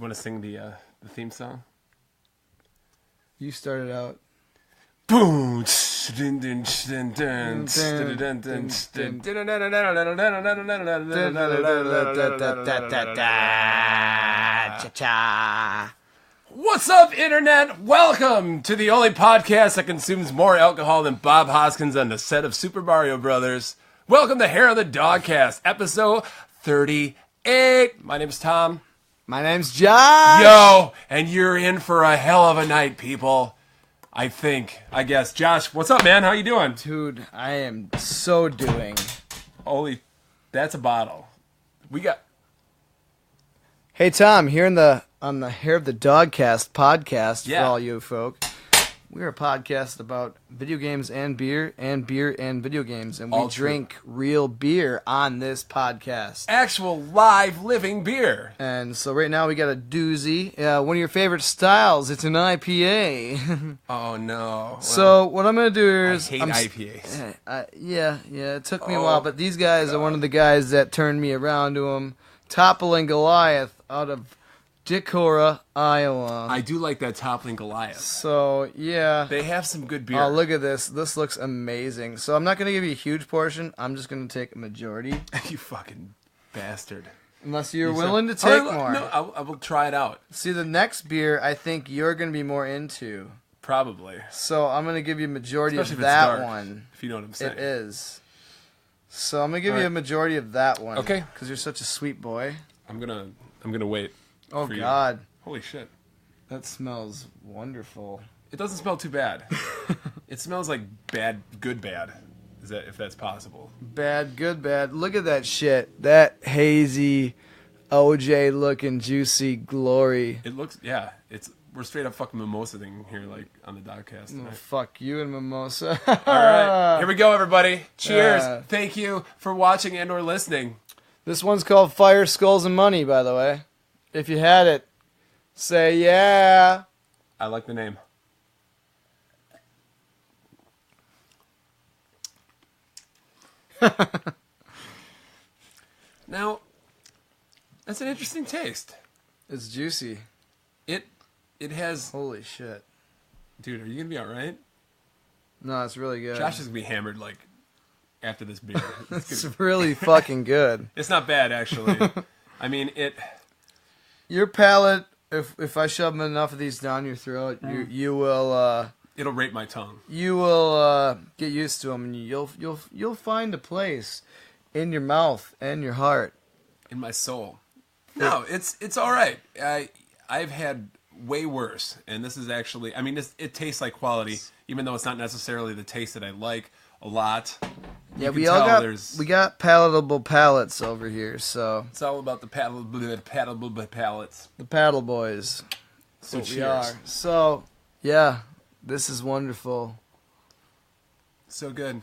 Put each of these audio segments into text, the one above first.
you want to sing the theme song? You started out. Boom! What's up, Internet? Welcome to the only podcast that consumes more alcohol than Bob Hoskins on the set of Super Mario Brothers. Welcome to Hair on the Dogcast, episode 38. My name's Tom. My name's Josh. Yo, and you're in for a hell of a night, people. I guess. Josh, what's up, man? How you doing? Dude, I am so doing. Holy, that's a bottle. We got... Hey, Tom, here on the Hair of the Dogcast podcast for all you folk. We're a podcast about video games and beer and video games. And we drink real beer on this podcast. Actual live living beer. And so right now we got a doozy. One of your favorite styles. It's an IPA. Oh, no. So what I'm going to do is... I hate IPAs. Yeah. It took me a while. But these guys are one of the guys that turned me around to them. Toppling Goliath out of Decorah, Iowa. I do like that Toppling Goliath. So, yeah. They have some good beer. Oh, look at this. This looks amazing. So I'm not going to give you a huge portion. I'm just going to take a majority. You fucking bastard. Unless you're willing to take more. No, I will try it out. See, the next beer I think you're going to be more into. Probably. So I'm going to give you a majority Especially of if that it's dark, one. If you know what I'm saying. It is. So I'm going to give you a majority of that one. Okay. Because you're such a sweet boy. I'm gonna wait. Oh, for God. You. Holy shit. That smells wonderful. It doesn't smell too bad. It smells like good bad. If that's possible. Bad, good, bad. Look at that shit. That hazy, OJ looking juicy glory. It looks, we're straight up fucking mimosa thing here, like, on the Dogcast tonight. Oh, fuck you and mimosa. All right, here we go, everybody. Cheers. Thank you for watching and or listening. This one's called Fire, Skulls, and Money, by the way. If you had it, say yeah. I like the name. Now, that's an interesting taste. It's juicy. It has... Holy shit. Dude, are you going to be all right? No, it's really good. Josh is going to be hammered, like, after this beer. It's really fucking good. It's not bad, actually. I mean, Your palate, if I shove enough of these down your throat, you will... it'll rape my tongue. You will get used to them, and you'll find a place in your mouth and your heart, in my soul. No, it's all right. I've had way worse, and this is actually. I mean, it tastes like quality, even though it's not necessarily the taste that I like a lot. Yeah, we got palatable palates over here, so it's all about the palatable palates. The paddle boys. So what cheers. We are. So yeah. This is wonderful. So good.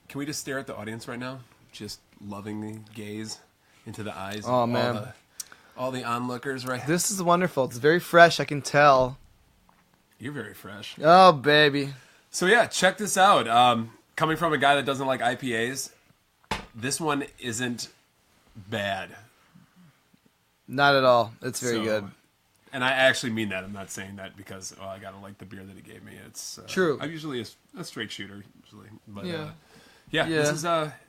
Can we just stare at the audience right now? Just lovingly gaze into the eyes of man. All the onlookers right This is wonderful. It's very fresh, I can tell. You're very fresh. Oh, baby. So yeah, check this out. Coming from a guy that doesn't like IPAs, this one isn't bad. Not at all. It's very good. And I actually mean that. I'm not saying that because I gotta like the beer that he gave me. It's true. I'm usually a straight shooter, usually. But yeah.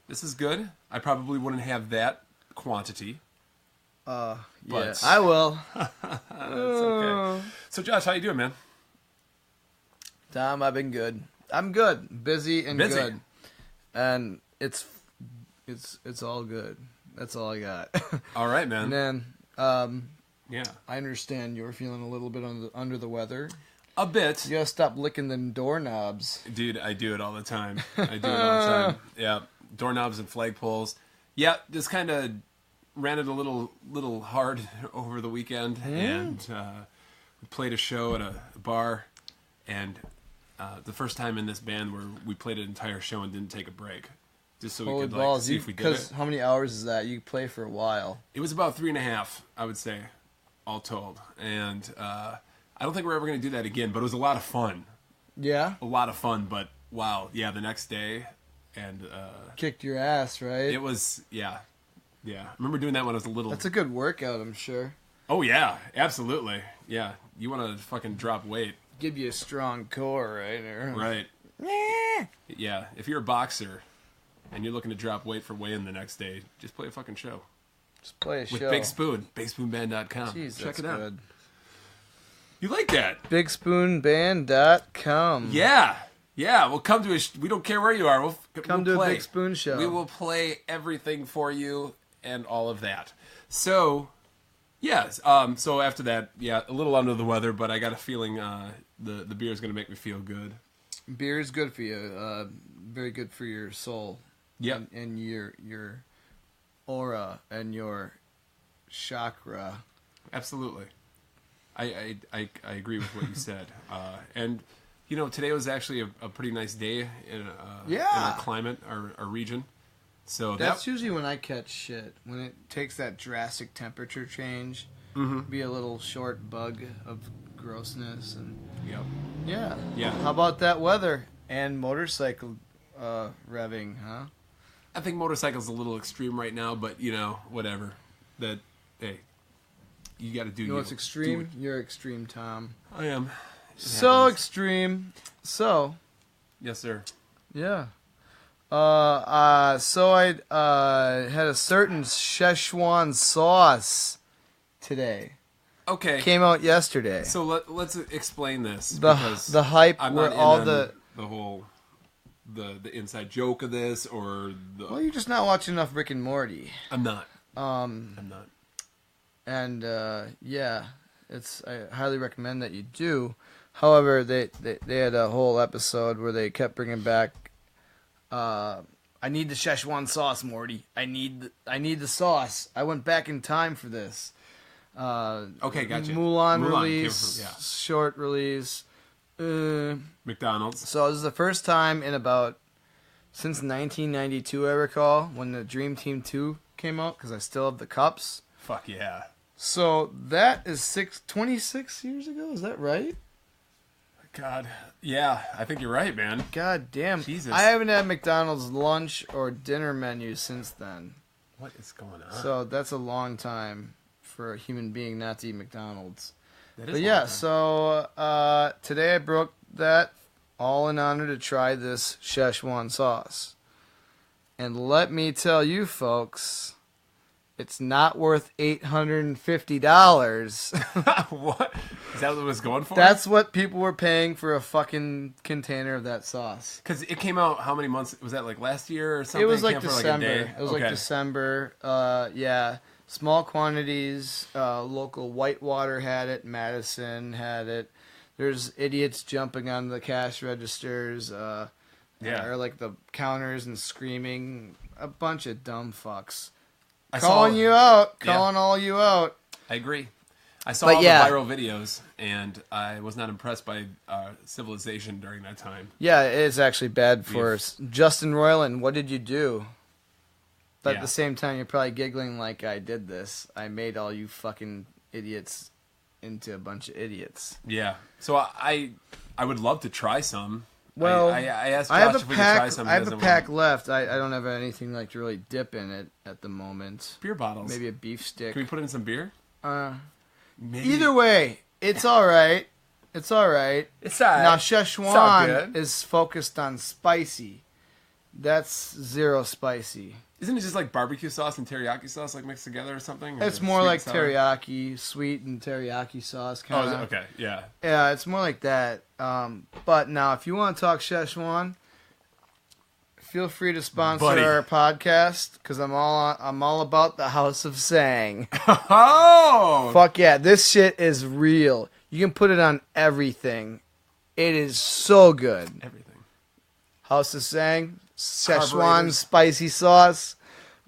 This is good. I probably wouldn't have that quantity. Yeah, I will. That's okay. So Josh, how you doing, man? Tom, I've been good. I'm good, busy and good, and it's all good. That's all I got. All right, man. And then yeah, I understand you're feeling a little bit under the weather. A bit. You gotta stop licking them doorknobs. Dude, I do it all the time. Yeah, doorknobs and flagpoles. Yeah, just kind of ran it a little hard over the weekend, and we played a show at a bar, and the first time in this band where we played an entire show and didn't take a break. Just so we could see if we did it. Because how many hours is that? You play for a while. It was about 3.5, I would say, all told. And I don't think we're ever going to do that again, but it was a lot of fun. Yeah? A lot of fun, but wow. Yeah, the next day. And kicked your ass, right? It was, yeah. I remember doing that when I was a little... That's a good workout, I'm sure. Oh yeah, absolutely. Yeah, you want to fucking drop weight. Give you a strong core, right? Right. Yeah, if you're a boxer and you're looking to drop weight for weigh-in the next day, just play a fucking show. Just play a show. With Big Spoon, BigSpoonBand.com. Jeez, check it out. Good. You like that? BigSpoonBand.com. Yeah. Well, come to we don't care where you are. We'll to play. a Big Spoon show. We will play everything for you and all of that. So, yes. So after that, yeah, a little under the weather, but I got a feeling the beer is going to make me feel good. Beer is good for you. Very good for your soul. Yep. And your aura and your chakra. Absolutely. I agree with what you said. And, you know, today was actually a pretty nice day in our climate, our region. So that's usually when I catch shit. When it takes that drastic temperature change, be a little short bug of grossness. And Yeah. How about that weather and motorcycle revving, huh? I think motorcycle's a little extreme right now, but, you know, whatever. Hey, you got to do. You know what's extreme? You're extreme, Tom. I am. So extreme. So. Yes, sir. Yeah. So I had a certain Szechuan sauce today. Okay. Came out yesterday. So let's explain this. The hype I'm where not all in the whole the inside joke of this or the. Well, you're just not watching enough Rick and Morty. I'm not. I'm not. And yeah, I highly recommend that you do. However, they had a whole episode where they kept bringing back. I need the Szechuan sauce, Morty. I need the sauce. I went back in time for this. Okay, gotcha. Mulan release, short release. McDonald's. So this is the first time since 1992, I recall, when the Dream Team 2 came out, because I still have the cups. Fuck yeah. So that is 26 years ago, is that right? God, yeah, I think you're right, man. God damn. Jesus. I haven't had McDonald's lunch or dinner menu since then. What is going on? So that's a long time for a human being not to eat McDonald's. That is But yeah, so today I broke that all in honor to try this Szechuan sauce. And let me tell you folks, it's not worth $850. What? Is that what it was going for? That's what people were paying for a fucking container of that sauce. Because it came out how many months? Was that like last year or something? It was like December. December. It was like December. Yeah. Small quantities. Local Whitewater had it. Madison had it. There's idiots jumping on the cash registers. Or like the counters and screaming. A bunch of dumb fucks. Calling all you out. I agree. I saw all the viral videos, and I was not impressed by civilization during that time. Yeah, it's actually bad for us. Justin Roiland, what did you do? But at the same time, you're probably giggling like I did this. I made all you fucking idiots into a bunch of idiots. Yeah. So I would love to try some. Well, I asked Josh if we could try some. I have a pack left. I don't have anything like to really dip in it at the moment. Beer bottles. Maybe a beef stick. Can we put in some beer? Maybe. Either way, it's all right. It's all right. It's all right. Now, Szechuan is focused on spicy. That's zero spicy. Isn't it just like barbecue sauce and teriyaki sauce like mixed together or something? Or it's more like teriyaki, sweet and teriyaki sauce kind of. Oh, okay, yeah. Yeah, it's more like that. But now, if you want to talk Szechuan, feel free to sponsor our podcast because I'm all about the House of Sang. Oh, fuck yeah! This shit is real. You can put it on everything. It is so good. Everything. House of Sang, Szechuan spicy sauce.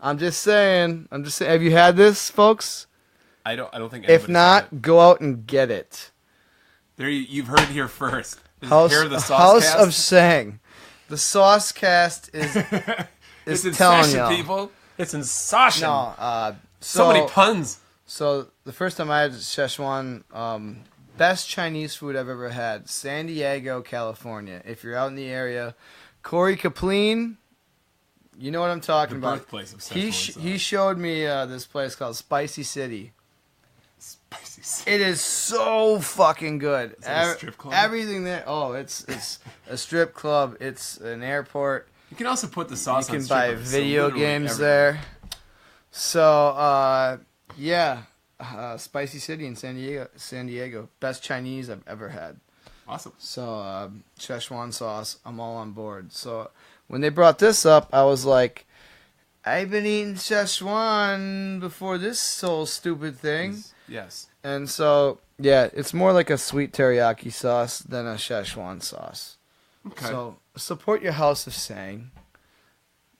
I'm just saying. Have you had this, folks? I don't think. If not, go out and get it. There, you've heard it here first. House of Sang. The sauce cast is it's in telling session, you, people. It's in session. No, so many puns. So the first time I had Szechuan, best Chinese food I've ever had, San Diego, California. If you're out in the area, Corey Kapleen, you know what I'm talking about. Birthplace of Szechuan sauce. He showed me this place called Spicy City. Spicy City. It is so fucking good. Is that a strip club? Everything there. Oh, it's a strip club. It's an airport. You can also put the sauce on You can buy strippers, video so games everywhere. there. So, yeah. Spicy City in San Diego. Best Chinese I've ever had. Awesome. So, Szechuan sauce, I'm all on board. So, when they brought this up, I was like, I've been eating Szechuan before this whole stupid thing. Yes. And so, yeah, it's more like a sweet teriyaki sauce than a Szechuan sauce. Okay. So, support your House of Sang.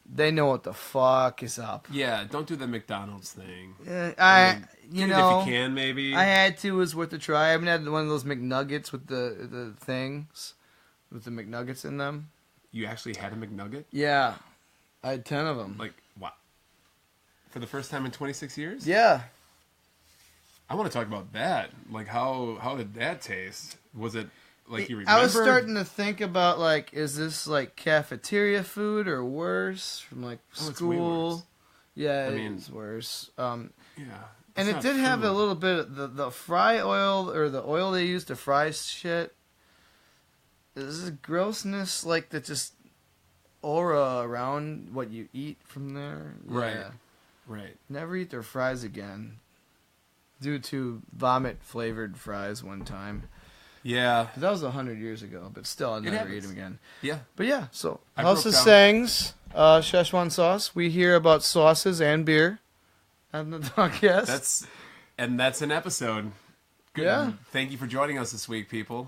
They know what the fuck is up. Yeah, don't do the McDonald's thing. You If know, you can, maybe. I had to. It was worth a try. I haven't had one of those McNuggets with the things, with the McNuggets in them. You actually had a McNugget? Yeah. I had 10 of them. Like, wow. For the first time in 26 years? Yeah. I want to talk about that. Like, how did that taste? Was it like you remember? I was starting to think about, like, is this, like, cafeteria food or worse from, like, school? It's way worse. Yeah, I mean, it's worse. Yeah. And it did have a little bit of the fry oil, or the oil they use to fry shit. There's this grossness, like, that just aura around what you eat from there. Right. Yeah. Right. Never eat their fries again. Due to vomit-flavored fries one time. Yeah. That was 100 years ago, but still, I'd never happens. eat them again. Yeah. But yeah, so I House broke of down- Sang's, Szechuan sauce. We hear about sauces and beer on the Dogcast. That's an episode. Good. Yeah. Thank you for joining us this week, people.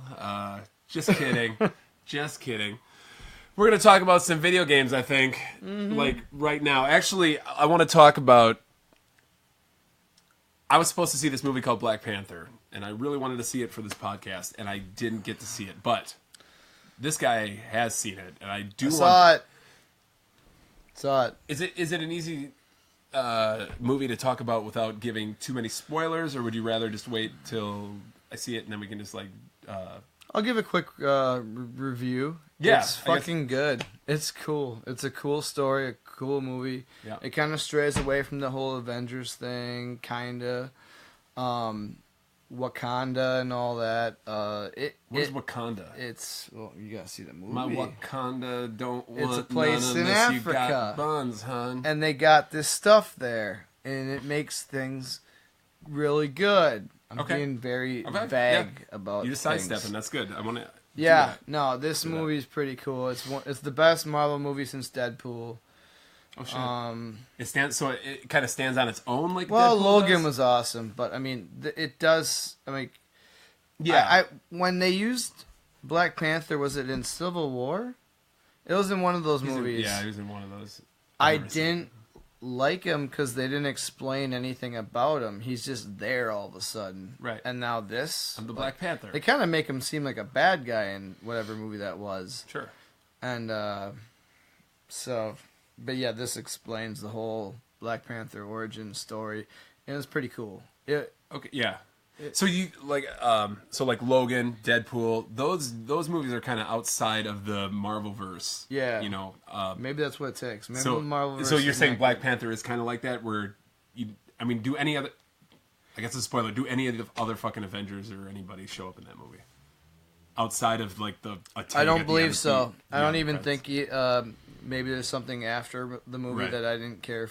Just kidding. Just kidding. We're going to talk about some video games, I think, like right now. Actually, I want to talk about... I was supposed to see this movie called Black Panther, and I really wanted to see it for this podcast, and I didn't get to see it. But this guy has seen it, and I do Saw it. Is it an easy movie to talk about without giving too many spoilers, or would you rather just wait till I see it and then we can just like... I'll give a quick review. Yeah, It's fucking good. It's cool. It's a cool story, a cool movie. Yeah. It kind of strays away from the whole Avengers thing, kind of. Wakanda and all that. Where's Wakanda? It's... Well, you gotta see the movie. My Wakanda don't want It's a place none in unless you Africa. got buns, hun. And they got this stuff there, and it makes things really good. I'm Okay. being very Okay, vague about You just things. sidestepping. That's good. I want to... Yeah, no, this Do that. movie's pretty cool. It's the best Marvel movie since Deadpool. Oh, shit. It stands... So it kind of stands on its own like Well, Deadpool Logan does? was awesome, but I mean, it does. I mean, Yeah. I when they used Black Panther, was it in Civil War? It was in one of those movies. Yeah, he was in one of those. I I've never seen didn't like him because they didn't explain anything about him. He's just there all of a sudden. Right. And now this. I'm the Black Panther. They kind of make him seem like a bad guy in whatever movie that was. Sure. And so, but yeah, this explains the whole Black Panther origin story, and it's pretty cool. Okay, yeah. So you like Logan, Deadpool, those movies are kind of outside of the Marvel-verse. Yeah. You know. Maybe that's what it takes. Maybe So, Marvel. so you're saying Black Panther is kind of like that, where do any other? I guess it's a spoiler. Do any of the other fucking Avengers or anybody show up in that movie? Outside of like the. I don't believe so. I don't even think. think maybe there's something after the movie Right. that I didn't care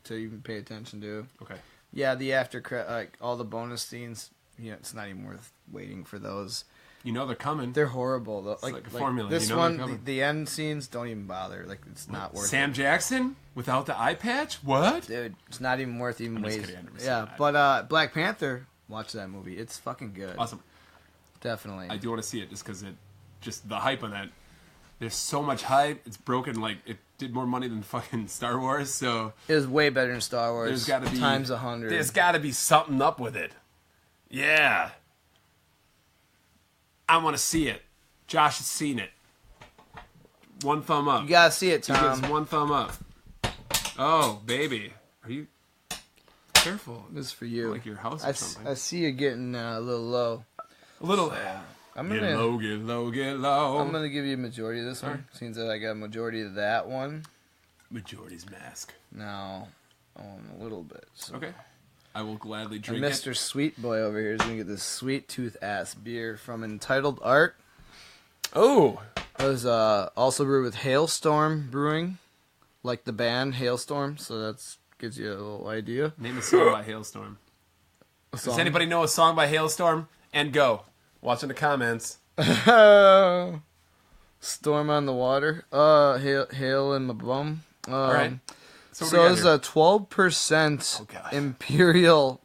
to even pay attention to. Okay. Yeah, the after like all the bonus scenes. Yeah, it's not even worth waiting for those. You know they're coming. They're horrible though. It's like a formula, This you know they're one, coming. the end scenes, don't even bother. Like it's not worth Sam it. Jackson without the eye patch? What? Dude, it's not even worth even I'm just waiting. kidding, I've never seen Yeah, that. but Black Panther, watch that movie. It's fucking good. Awesome. Definitely. I do want to see it just because just the hype on that. There's so much hype. It's broken. Like it did more money than fucking Star Wars. So It was way better than Star Wars. there's got to be times 100. There's got to be something up with it. Yeah. I want to see it. Josh has seen it. One thumb up. You gotta see it, He gives Tom. one thumb up. Oh, baby. Are you careful? This is for you. Like your house or I something. see you getting a little low. A little. I'm Get gonna low, get low, get low. I'm gonna give you a majority of this one. Alright. Seems that I got a majority of that one. Majority's mask. Now, I want a little bit. So. Okay. I will gladly drink and it. Mr. Sweet Boy over here is going to get this sweet tooth ass beer from Entitled Art. Oh! It was also brewed with Hailstorm Brewing, like the band Hailstorm, so that gives you a little idea. Name a song by Hailstorm. Does anybody know a song by Hailstorm? And go. Watch in the comments. Storm on the Water. Hail in my bum. All right. So it's a 12% Imperial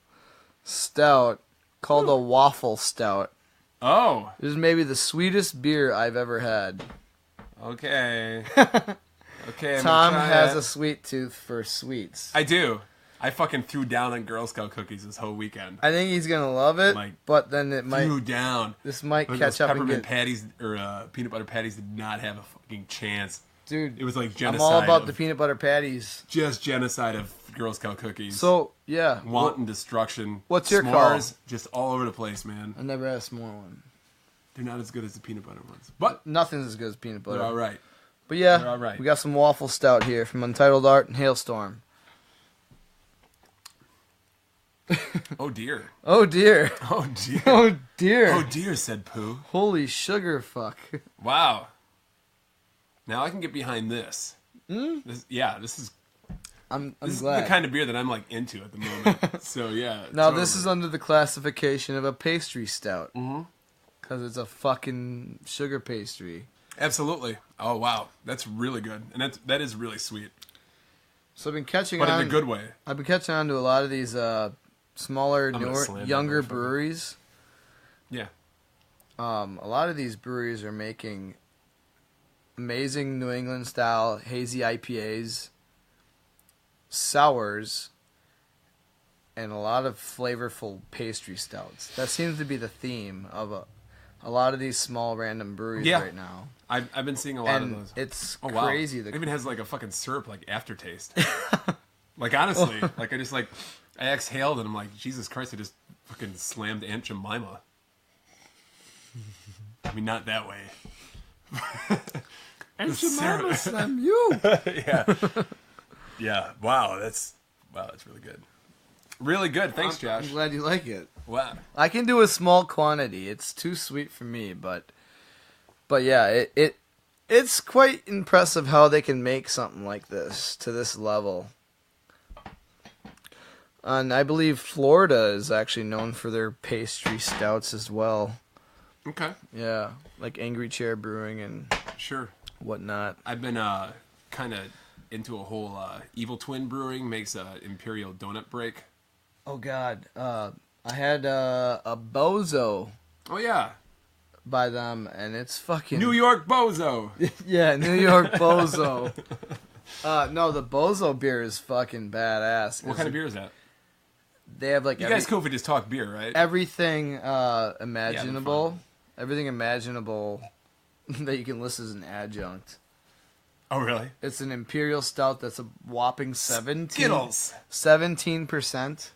Stout called a Waffle Stout. Oh. This is maybe the sweetest beer I've ever had. Okay. Okay. Tom has a sweet tooth for sweets. I do. I fucking threw down on Girl Scout cookies this whole weekend. I think he's gonna love it, but then it might threw down. This might But catch those up. Peppermint patties or peanut butter patties did not have a fucking chance. Dude, it was like genocide. I'm all about the peanut butter patties. Just genocide of Girl Scout cookies. So yeah, wanton destruction. What's your s'mores, call? Just all over the place, man. I never had a s'more one. They're not as good as the peanut butter ones, but nothing's as good as peanut butter. They're all right. But yeah, they're all right. We got some waffle stout here from Untitled Art and Hailstorm. Oh dear. Oh dear. Oh dear. Oh dear. Oh dear, said Pooh. Holy sugar fuck. Wow. Now I can get behind this. This is. I'm this glad. Is the kind of beer that I'm like into at the moment. So yeah. Now this is under the classification of a pastry stout. Because it's a fucking sugar pastry. Absolutely. Oh wow, that's really good, and that is really sweet. So I've been catching but on, in a good way. I've been catching on to a lot of these smaller, newer, younger breweries. Yeah. A lot of these breweries are making amazing New England style hazy IPAs, sours, and a lot of flavorful pastry stouts. That seems to be the theme of a lot of these small random breweries right now. I've been seeing a lot of those. It's crazy. Wow. It even has like a fucking syrup like aftertaste. Like honestly, like I exhaled and I'm like, Jesus Christ! I just fucking slammed Aunt Jemima. I mean, not that way. Aunt Jemima slam you. Yeah. Yeah. Wow. That's really good. Really good. Thanks, Josh. I'm glad you like it. Wow. I can do a small quantity. It's too sweet for me, but yeah, it's quite impressive how they can make something like this to this level. And I believe Florida is actually known for their pastry stouts as well. Okay. Yeah, like Angry Chair Brewing and whatnot. I've been kind of into a whole Evil Twin Brewing makes a Imperial Donut Break. Oh God, I had a Bozo. Oh yeah. By them, and it's fucking New York Bozo. Yeah, New York Bozo. No, the Bozo beer is fucking badass. What kind of beer is that? They have like you guys cool if we just talk beer, right? Everything imaginable, everything imaginable that you can list as an adjunct. Oh really? It's an imperial stout that's a whopping 17%.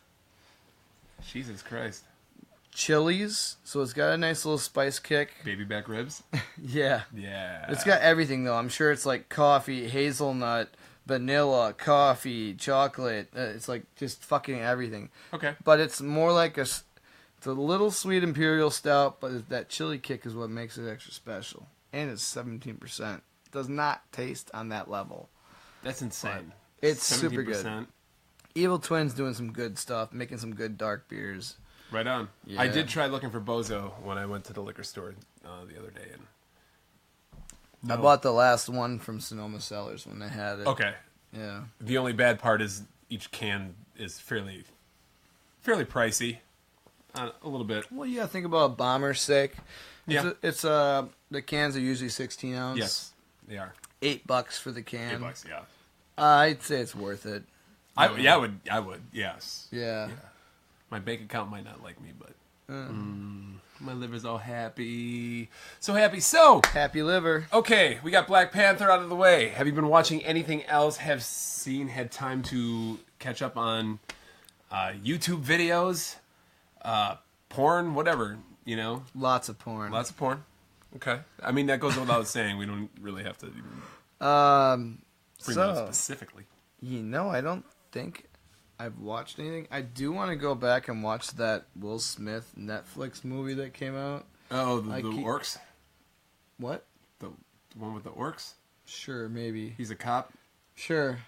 Jesus Christ. Chilies, so it's got a nice little spice kick. Baby back ribs? Yeah. Yeah. It's got everything, though. I'm sure it's like coffee, hazelnut, vanilla, coffee, chocolate. It's like just fucking everything. Okay. But it's more like it's a little sweet imperial stout, but that chili kick is what makes it extra special. And it's 17%. It does not taste on that level. That's insane. It's 17%. Super good. Evil Twin's doing some good stuff, making some good dark beers. Right on. Yeah. I did try looking for Bozo when I went to the liquor store the other day, and I bought the last one from Sonoma Cellars when they had it. Okay. Yeah. The only bad part is each can is fairly pricey, a little bit. Well, you gotta think about a bomber's sake. Yeah. It's the cans are usually 16 ounce. Yes, they are. $8 for the can. $8, yeah. I'd say it's worth it. I would. Yes. Yeah. My bank account might not like me, but my liver's all happy. So happy. So happy liver. Okay, we got Black Panther out of the way. Have you been watching anything else? Had time to catch up on YouTube videos, porn, whatever, you know? Lots of porn. Okay. I mean, that goes without saying. We don't really have to even bring that up specifically. I don't think I've watched anything. I do want to go back and watch that Will Smith Netflix movie that came out. Oh, the orcs? What? The one with the orcs? Sure, maybe. He's a cop? Sure.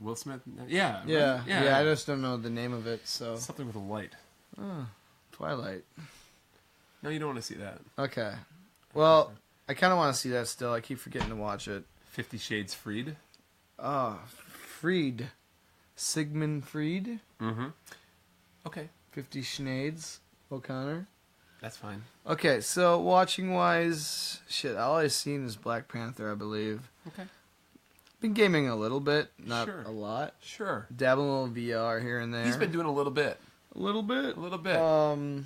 Will Smith? Yeah. Yeah. Right? Yeah, I just don't know the name of it, so. Something with a light. Oh, Twilight. No, you don't want to see that. Okay. Well, I kind of want to see that still. I keep forgetting to watch it. 50 Shades Freed? Oh, Freed. Sigmund Freed. Mm-hmm. Okay. 50 Shades O'Connor. That's fine. Okay, so watching-wise, shit, all I've seen is Black Panther, I believe. Okay. Been gaming a little bit, not Sure. a lot. Sure. Dabbling a little VR here and there. He's been doing a little bit. A little bit. A little bit.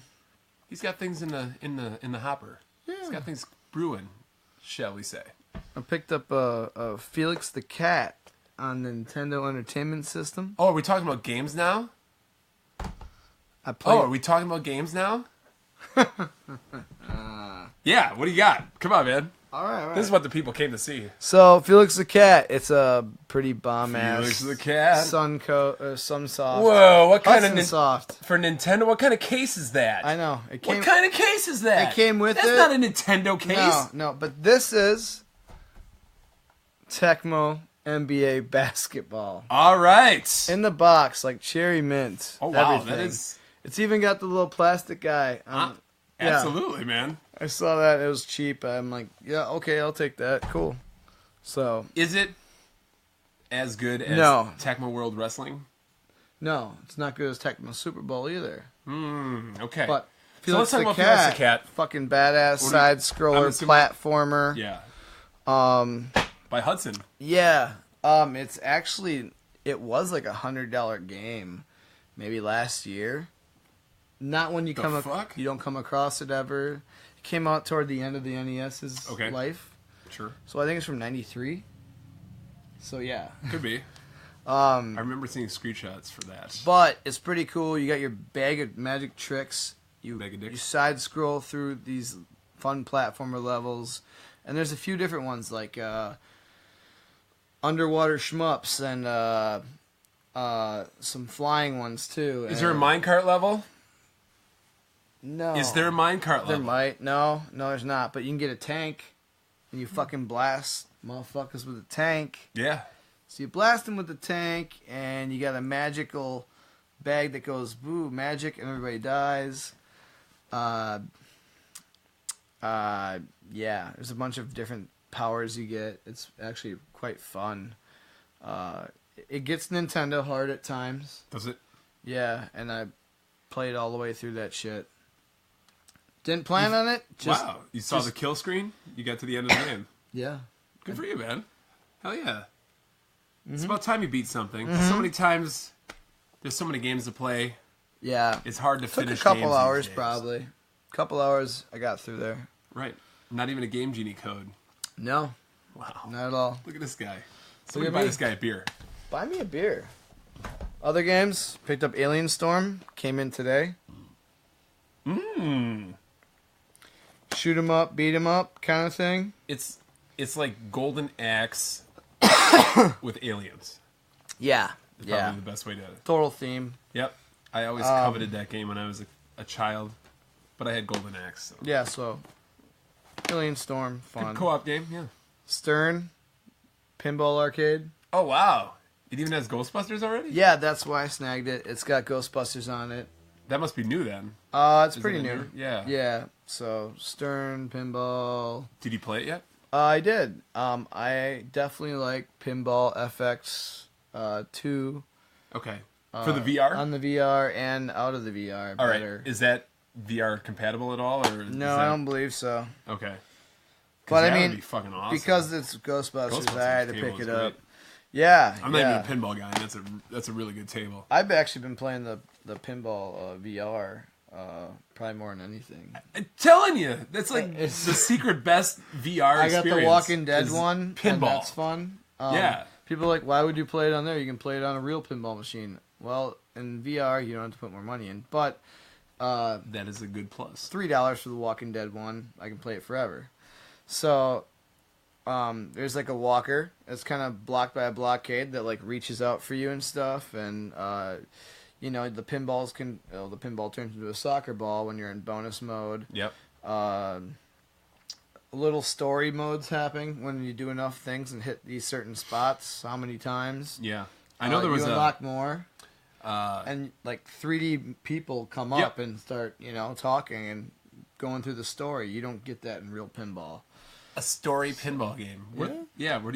He's got things in the hopper. Yeah. He's got things brewing, shall we say. I picked up a Felix the Cat on the Nintendo Entertainment System. Oh, are we talking about games now? Are we talking about games now? Yeah, what do you got? Come on, man. All right. This is what the people came to see. So, Felix the Cat, it's a pretty bomb-ass... Felix the Cat. Sunsoft. Whoa, what kind of... Soft. For Nintendo, what kind of case is that? I know. What kind of case is that? It came with That's it. That's not a Nintendo case. No, but this is Tecmo NBA basketball. All right. In the box, like cherry mint. Oh, wow. Everything. That is... It's even got the little plastic guy. Absolutely, man. I saw that. It was cheap. I'm like, yeah, okay, I'll take that. Cool. So. Is it as good as Tecmo World Wrestling? No, it's not good as Tecmo Super Bowl either. Okay. But so let's talk about Felix the Cat. Fucking badass side-scroller platformer. Yeah. By Hudson. Yeah. It's actually, it was like $100 game, maybe last year. Not when you you don't come across it ever. It came out toward the end of the NES's life. Sure. So I think it's from '93. So yeah. Could be. I remember seeing screenshots for that. But it's pretty cool. You got your bag of magic tricks. You side scroll through these fun platformer levels, and there's a few different ones like underwater shmups and some flying ones too. Is there a minecart level? No. Is there a minecart level? There might. No, there's not. But you can get a tank, and you fucking blast motherfuckers with a tank. Yeah. So you blast them with the tank, and you got a magical bag that goes, boo, magic, and everybody dies. Yeah, there's a bunch of different powers you get. It's actually quite fun. It gets Nintendo hard at times. Does it? Yeah, and I played all the way through that shit. Didn't plan on it. Wow. You saw the kill screen? You got to the end of the game. Yeah. Good for you, man. Hell yeah. Mm-hmm. It's about time you beat something. Mm-hmm. So many times, there's so many games to play. Yeah. It's hard to finish Took a couple games hours, these days. probably. Couple hours, I got through there. Right. Not even a Game Genie code. No. Wow. Not at all. Look at this guy. Somebody buy this guy a beer. Buy me a beer. Other games, picked up Alien Storm, came in today. Shoot 'em up, beat 'em up kind of thing. It's like Golden Axe with aliens. Yeah. Probably the best way to... Total theme. Yep. I always coveted that game when I was a child, but I had Golden Axe. So. Yeah, so Alien Storm, fun. Good co-op game, yeah. Stern, Pinball Arcade. Oh, wow. It even has Ghostbusters already? Yeah, that's why I snagged it. It's got Ghostbusters on it. That must be new then. It's pretty new. Yeah. Yeah. So Stern, Pinball. Did you play it yet? I did. I definitely like Pinball FX 2. Okay. For the VR? On the VR and out of the VR. All better. right. Is that VR compatible at all? Or no, I don't believe so. Okay. But that I mean, would be fucking awesome. because it's Ghostbusters, I had to pick it up. Great. Yeah. I'm not even a pinball guy, and that's a really good table. I've actually been playing the pinball VR probably more than anything. I'm telling you, that's like the secret best VR experience. I got the Walking Dead one. Pinball. And that's fun. Yeah. People are like, why would you play it on there? You can play it on a real pinball machine. Well, in VR, you don't have to put more money in. But that is a good plus. $3 for the Walking Dead one. I can play it forever. So There's like a walker that's kind of blocked by a blockade that like reaches out for you and stuff, and the pinball turns into a soccer ball when you're in bonus mode. Yep. Little story modes happening when you do enough things and hit these certain spots. How many times? Yeah, I know there was you unlock more. And like 3D people come Yep. up and start, talking and going through the story. You don't get that in real pinball. A story pinball game. Where do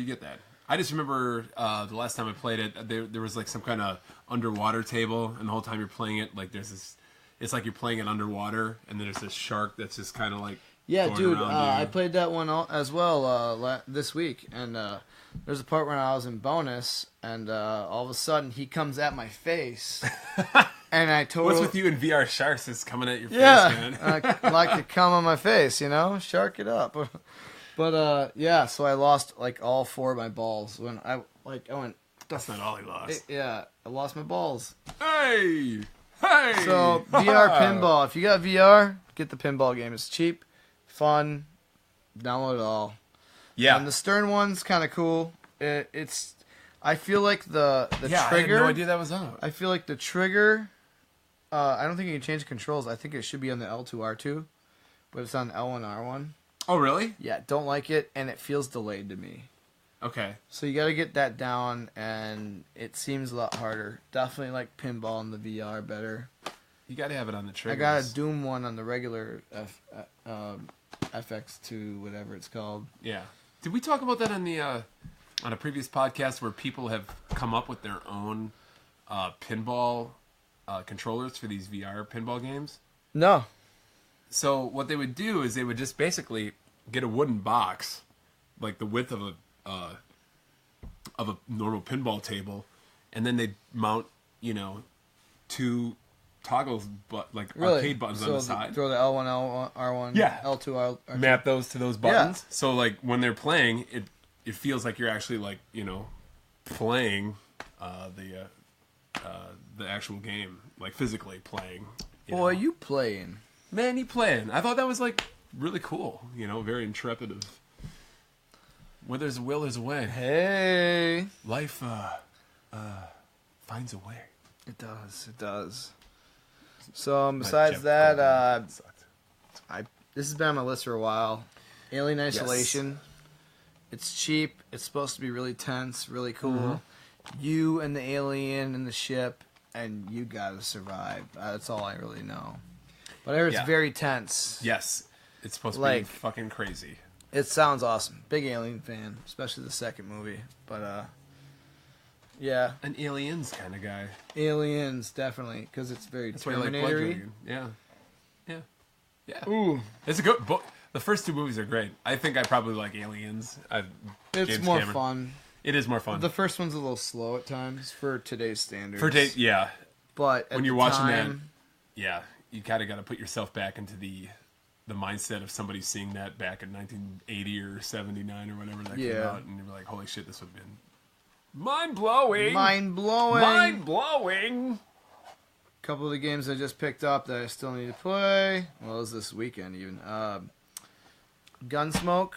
you get that? I just remember the last time I played it, there was like some kind of underwater table, and the whole time you're playing it, like there's this. It's like you're playing it underwater, and then there's this shark that's just kind of like. Yeah, going dude. around I played that one as well this week, and there's a part when I was in bonus, and all of a sudden he comes at my face, and I totally. What's with you and VR sharks is coming at your face, Yeah, man? I like to come on my face, shark it up. But so I lost like all 4 of my balls when I went. That's not all he lost. I lost my balls. Hey. So VR pinball. If you got VR, get the pinball game. It's cheap, fun. Download it all. Yeah. And the Stern one's kind of cool. It's. I feel like the trigger. I had no idea that was out. I feel like the trigger. I don't think you can change the controls. I think it should be on the L2 R2, but it's on L1 R1. Oh really? Yeah, don't like it, and it feels delayed to me. Okay. So you got to get that down, and it seems a lot harder. Definitely like pinball in the VR better. You got to have it on the triggers. I got a Doom one on the regular FX2, whatever it's called. Yeah. Did we talk about that on the on a previous podcast where people have come up with their own pinball controllers for these VR pinball games? No. So what they would do is they would just basically get a wooden box, like the width of a normal pinball table, and then they'd mount, 2 toggles, but like arcade buttons on the side. Throw the L1, L1, R1, Yeah. L2, R2. Map those to those buttons. Yeah. So like when they're playing, it feels like you're actually like playing the actual game, like physically playing. Boy, you playing. Man, you playing. I thought that was like really cool. Very intrepid of. Where there's a will, there's a way. Hey. Life finds a way. It does. It does. So besides that, this has been on my list for a while. Alien Isolation. Yes. It's cheap. It's supposed to be really tense, really cool. Mm-hmm. You and the alien and the ship, and you gotta survive. That's all I really know. But I heard it's very tense. Yes. It's supposed to be fucking crazy. It sounds awesome. Big Alien fan, especially the second movie. But, yeah. An Aliens kind of guy. Aliens, definitely, because it's very Terminator-y. Yeah. Yeah. Yeah. Ooh. It's a good book. The first 2 movies are great. I think I probably like Aliens. It's James more Cameron. fun. It is more fun. The first one's a little slow at times for today's standards. Yeah. But when you're watching that, yeah, you kind of got to put yourself back into the mindset of somebody seeing that back in 1980 or 79 or whatever that came out, and you're like, holy shit, this would have been mind-blowing. Mind-blowing. A couple of the games I just picked up that I still need to play. Well, it was this weekend even. Gunsmoke.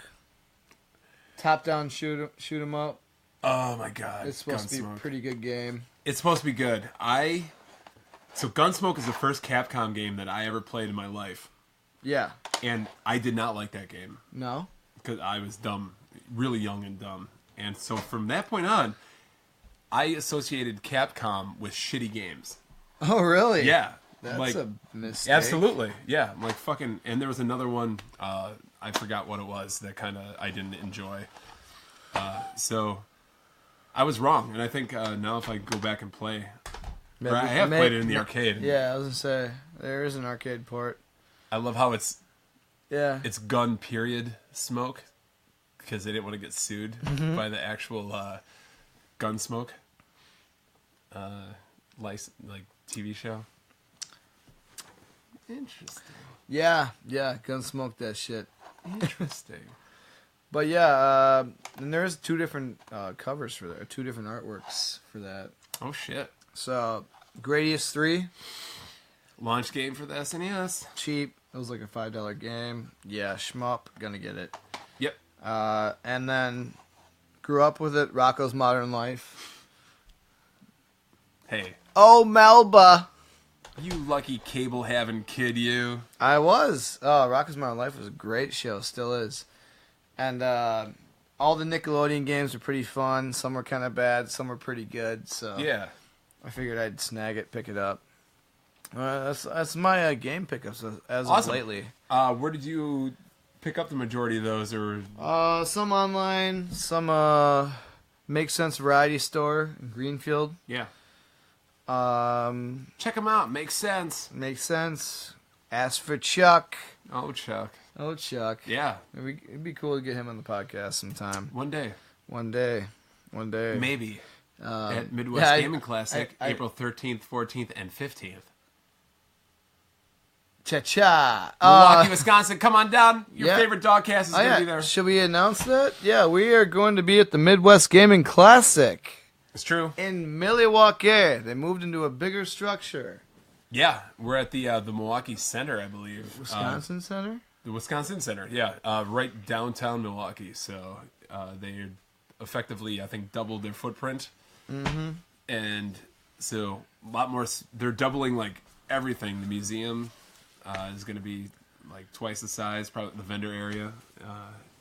Top-down shoot 'em up. Oh my god. It's supposed to be a pretty good game. It's supposed to be good. So Gunsmoke is the first Capcom game that I ever played in my life. Yeah. And I did not like that game. No? Because I was dumb. Really young and dumb. And so from that point on, I associated Capcom with shitty games. Oh, really? Yeah. That's a mistake. Absolutely. Yeah. Like fucking... And there was another one, I forgot what it was, that kind of I didn't enjoy. So I was wrong. And I think now if I go back and play... I have played it in the arcade. Yeah, I was going to say, there is an arcade port. I love how it's Yeah. It's gun period smoke because they didn't want to get sued by the actual Gunsmoke like TV show. Interesting. Yeah, Gunsmoke that shit. Interesting. But yeah, and there's two different covers for that, two different artworks for that. Oh shit. So, Gradius 3. Launch game for the SNES. Cheap. It was like a $5 game. Yeah, shmup. Gonna get it. Yep. And then grew up with it, Rocco's Modern Life. Hey. Oh, Melba. You lucky cable-having kid, you. I was. Oh, Rocco's Modern Life was a great show, still is. And all the Nickelodeon games were pretty fun. Some were kind of bad, some were pretty good. So Yeah. I figured I'd snag it, pick it up. That's my game pickups as Awesome. of lately. Where did you pick up the majority of those? Or Some online, some Make Sense Variety Store in Greenfield. Yeah. Check them out. Makes sense. Makes sense. Ask for Chuck. Oh, Chuck. Oh, Chuck. Yeah. It'd be cool to get him on the podcast sometime. One day. Maybe. At Midwest Gaming Classic, April 13th, 14th, and 15th. Cha-cha. Milwaukee, Wisconsin. Come on down. Your favorite Dogcast is going to be there. Should we announce that? Yeah, we are going to be at the Midwest Gaming Classic. It's true. In Milwaukee. They moved into a bigger structure. Yeah, we're at the Milwaukee Center, I believe. Wisconsin Center? The Wisconsin Center, yeah. Right downtown Milwaukee. So they effectively, I think, doubled their footprint. Mm-hmm. And so a lot more. They're doubling, like, everything. The museum is going to be, like, twice the size. Probably the vendor area.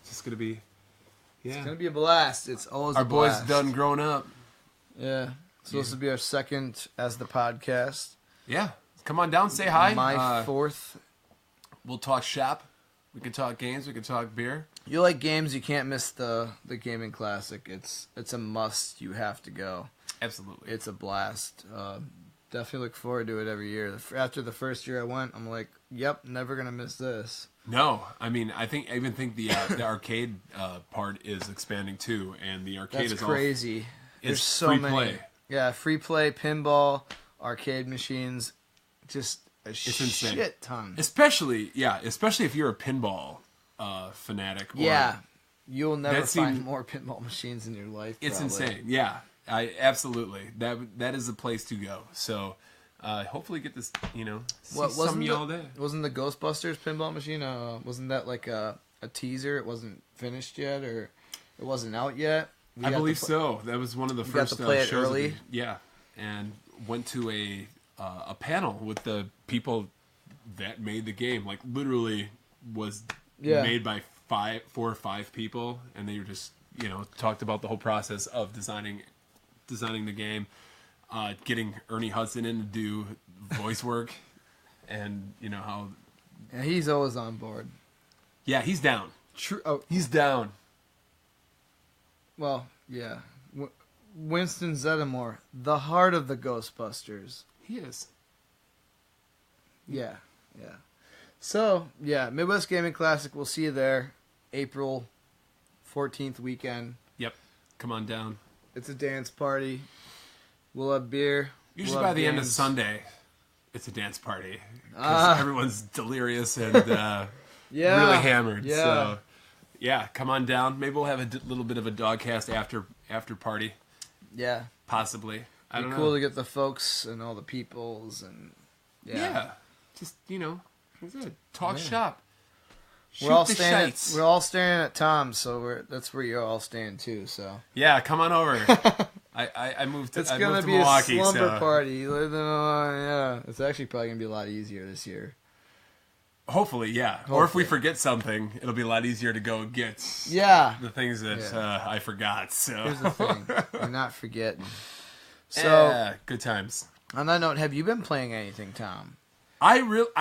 It's just going to be, It's going to be a blast. It's always our a blast. boys done growing up. Yeah. Supposed to be our second as the podcast. Yeah. Come on down, say hi. My fourth. We'll talk shop. We can talk games. We can talk beer. You like games, you can't miss the Gaming Classic. It's a must. You have to go. Absolutely. It's a blast. Definitely look forward to it every year. After the first year I went, I'm like, yep, never going to miss this. No, I mean, I even think the arcade part is expanding too, and the arcade That's is crazy. There's so free many. play. Yeah, free play, pinball, arcade machines, just a insane. shit ton. Especially if you're a pinball fanatic. You'll never find more pinball machines in your life. It's probably. insane. Yeah, absolutely. That is the place to go. So hopefully get this. See some y'all there. Wasn't the Ghostbusters pinball machine? Wasn't that like a teaser? It wasn't finished yet, or it wasn't out yet. I believe so. That was one of the first got to play it shows. Early. And went to a panel with the people that made the game. Like literally was made by 4 or 5 people, and they were just talked about the whole process of designing the game, getting Ernie Hudson in to do voice work, and how. Yeah, he's always on board. Yeah, he's down. True. Oh, he's down. Well, yeah. Winston Zeddemore, the heart of the Ghostbusters. He is. Yeah. So, Midwest Gaming Classic, we'll see you there. April 14th weekend. Yep. Come on down. It's a dance party. We'll have beer. Usually by the end of Sunday, it's a dance party. Because everyone's delirious and really hammered. Yeah. So, come on down. Maybe we'll have a little bit of a Dogcast after party. Yeah. Possibly. I don't know. Cool to get the folks and all the peoples and just talk shop. We're all staying at Tom's, so that's where you're all staying too. So come on over. I moved to. It's gonna be Milwaukee, a slumber party. It's actually probably gonna be a lot easier this year. Hopefully, yeah. Or if we forget something, it'll be a lot easier to go get the things that I forgot. So here's the thing: we're not forgetting. So good times. On that note, have you been playing anything, Tom? I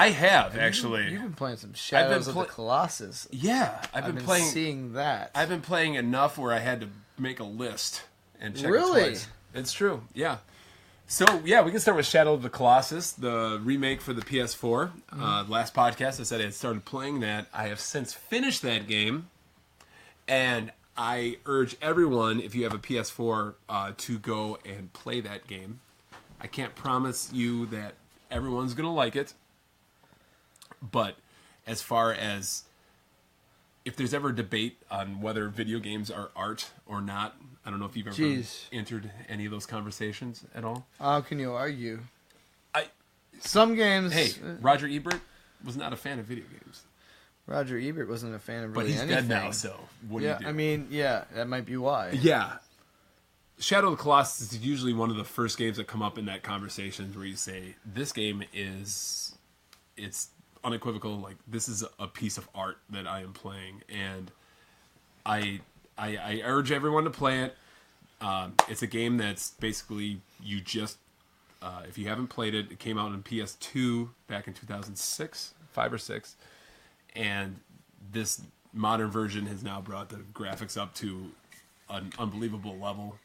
have actually. You've been playing some Shadows of the Colossus. Yeah, I've been playing. Seeing that. I've been playing enough where I had to make a list and check it twice. It's true. Yeah. So we can start with Shadow of the Colossus, the remake for the PS4. Last podcast I said I had started playing that. I have since finished that game, and I urge everyone, if you have a PS4, to go and play that game. I can't promise you that everyone's going to like it, but as far as if there's ever a debate on whether video games are art or not, I don't know if you've ever entered any of those conversations at all. How can you argue? Some games... Hey, Roger Ebert was not a fan of video games. Roger Ebert wasn't a fan of but really he's anything. dead now. So what do you do? I mean, that might be why. Yeah. Shadow of the Colossus is usually one of the first games that come up in that conversation where you say, this game it's unequivocal, like, this is a piece of art that I am playing, and I urge everyone to play it. It's a game that's basically, you just, if you haven't played it, it came out on PS2 back in 2006, 5 or 6, and this modern version has now brought the graphics up to an unbelievable level.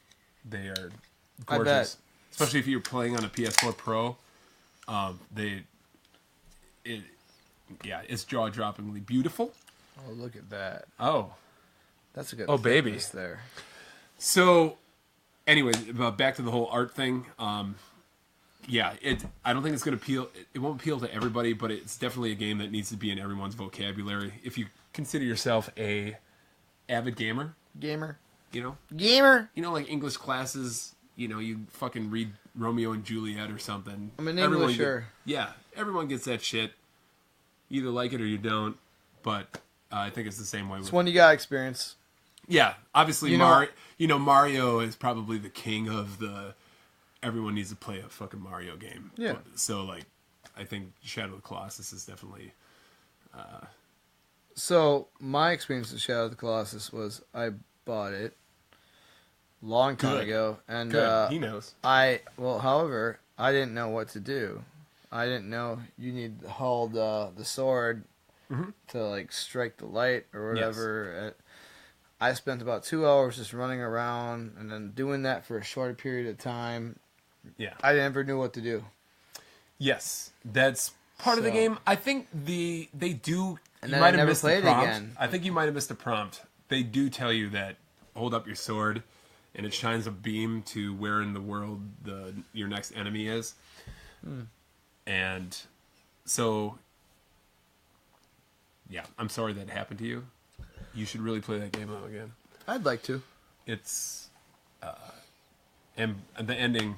They are gorgeous, I bet. Especially if you're playing on a PS4 Pro. It's jaw-droppingly beautiful. Oh, look at that! Oh, that's a good. Baby, there. So, anyway, back to the whole art thing. I don't think it's going to appeal. It won't appeal to everybody, but it's definitely a game that needs to be in everyone's vocabulary. If you consider yourself a avid gamer. Like English classes, you fucking read Romeo and Juliet or something. I'm an Englisher. Everyone gets that shit. You either like it or you don't, but I think it's the same way. It's one you got experience. Yeah, obviously, Mario is probably the king of the. Everyone needs to play a fucking Mario game. Yeah. So, I think Shadow of the Colossus is definitely. So my experience with Shadow of the Colossus was I bought it long time ago, and he knows. However, I didn't know what to do. I didn't know you need to hold the sword to strike the light or whatever. Yes. I spent about 2 hours just running around and then doing that for a short period of time. Yeah, I never knew what to do. Yes, that's part of the game. I think they do. And you then might I have never missed played the prompt. again. I think you might have missed the prompt. They do tell you that hold up your sword, and it shines a beam to where in the world your next enemy is. And so, I'm sorry that happened to you. You should really play that game out again. I'd like to. It's, and the ending,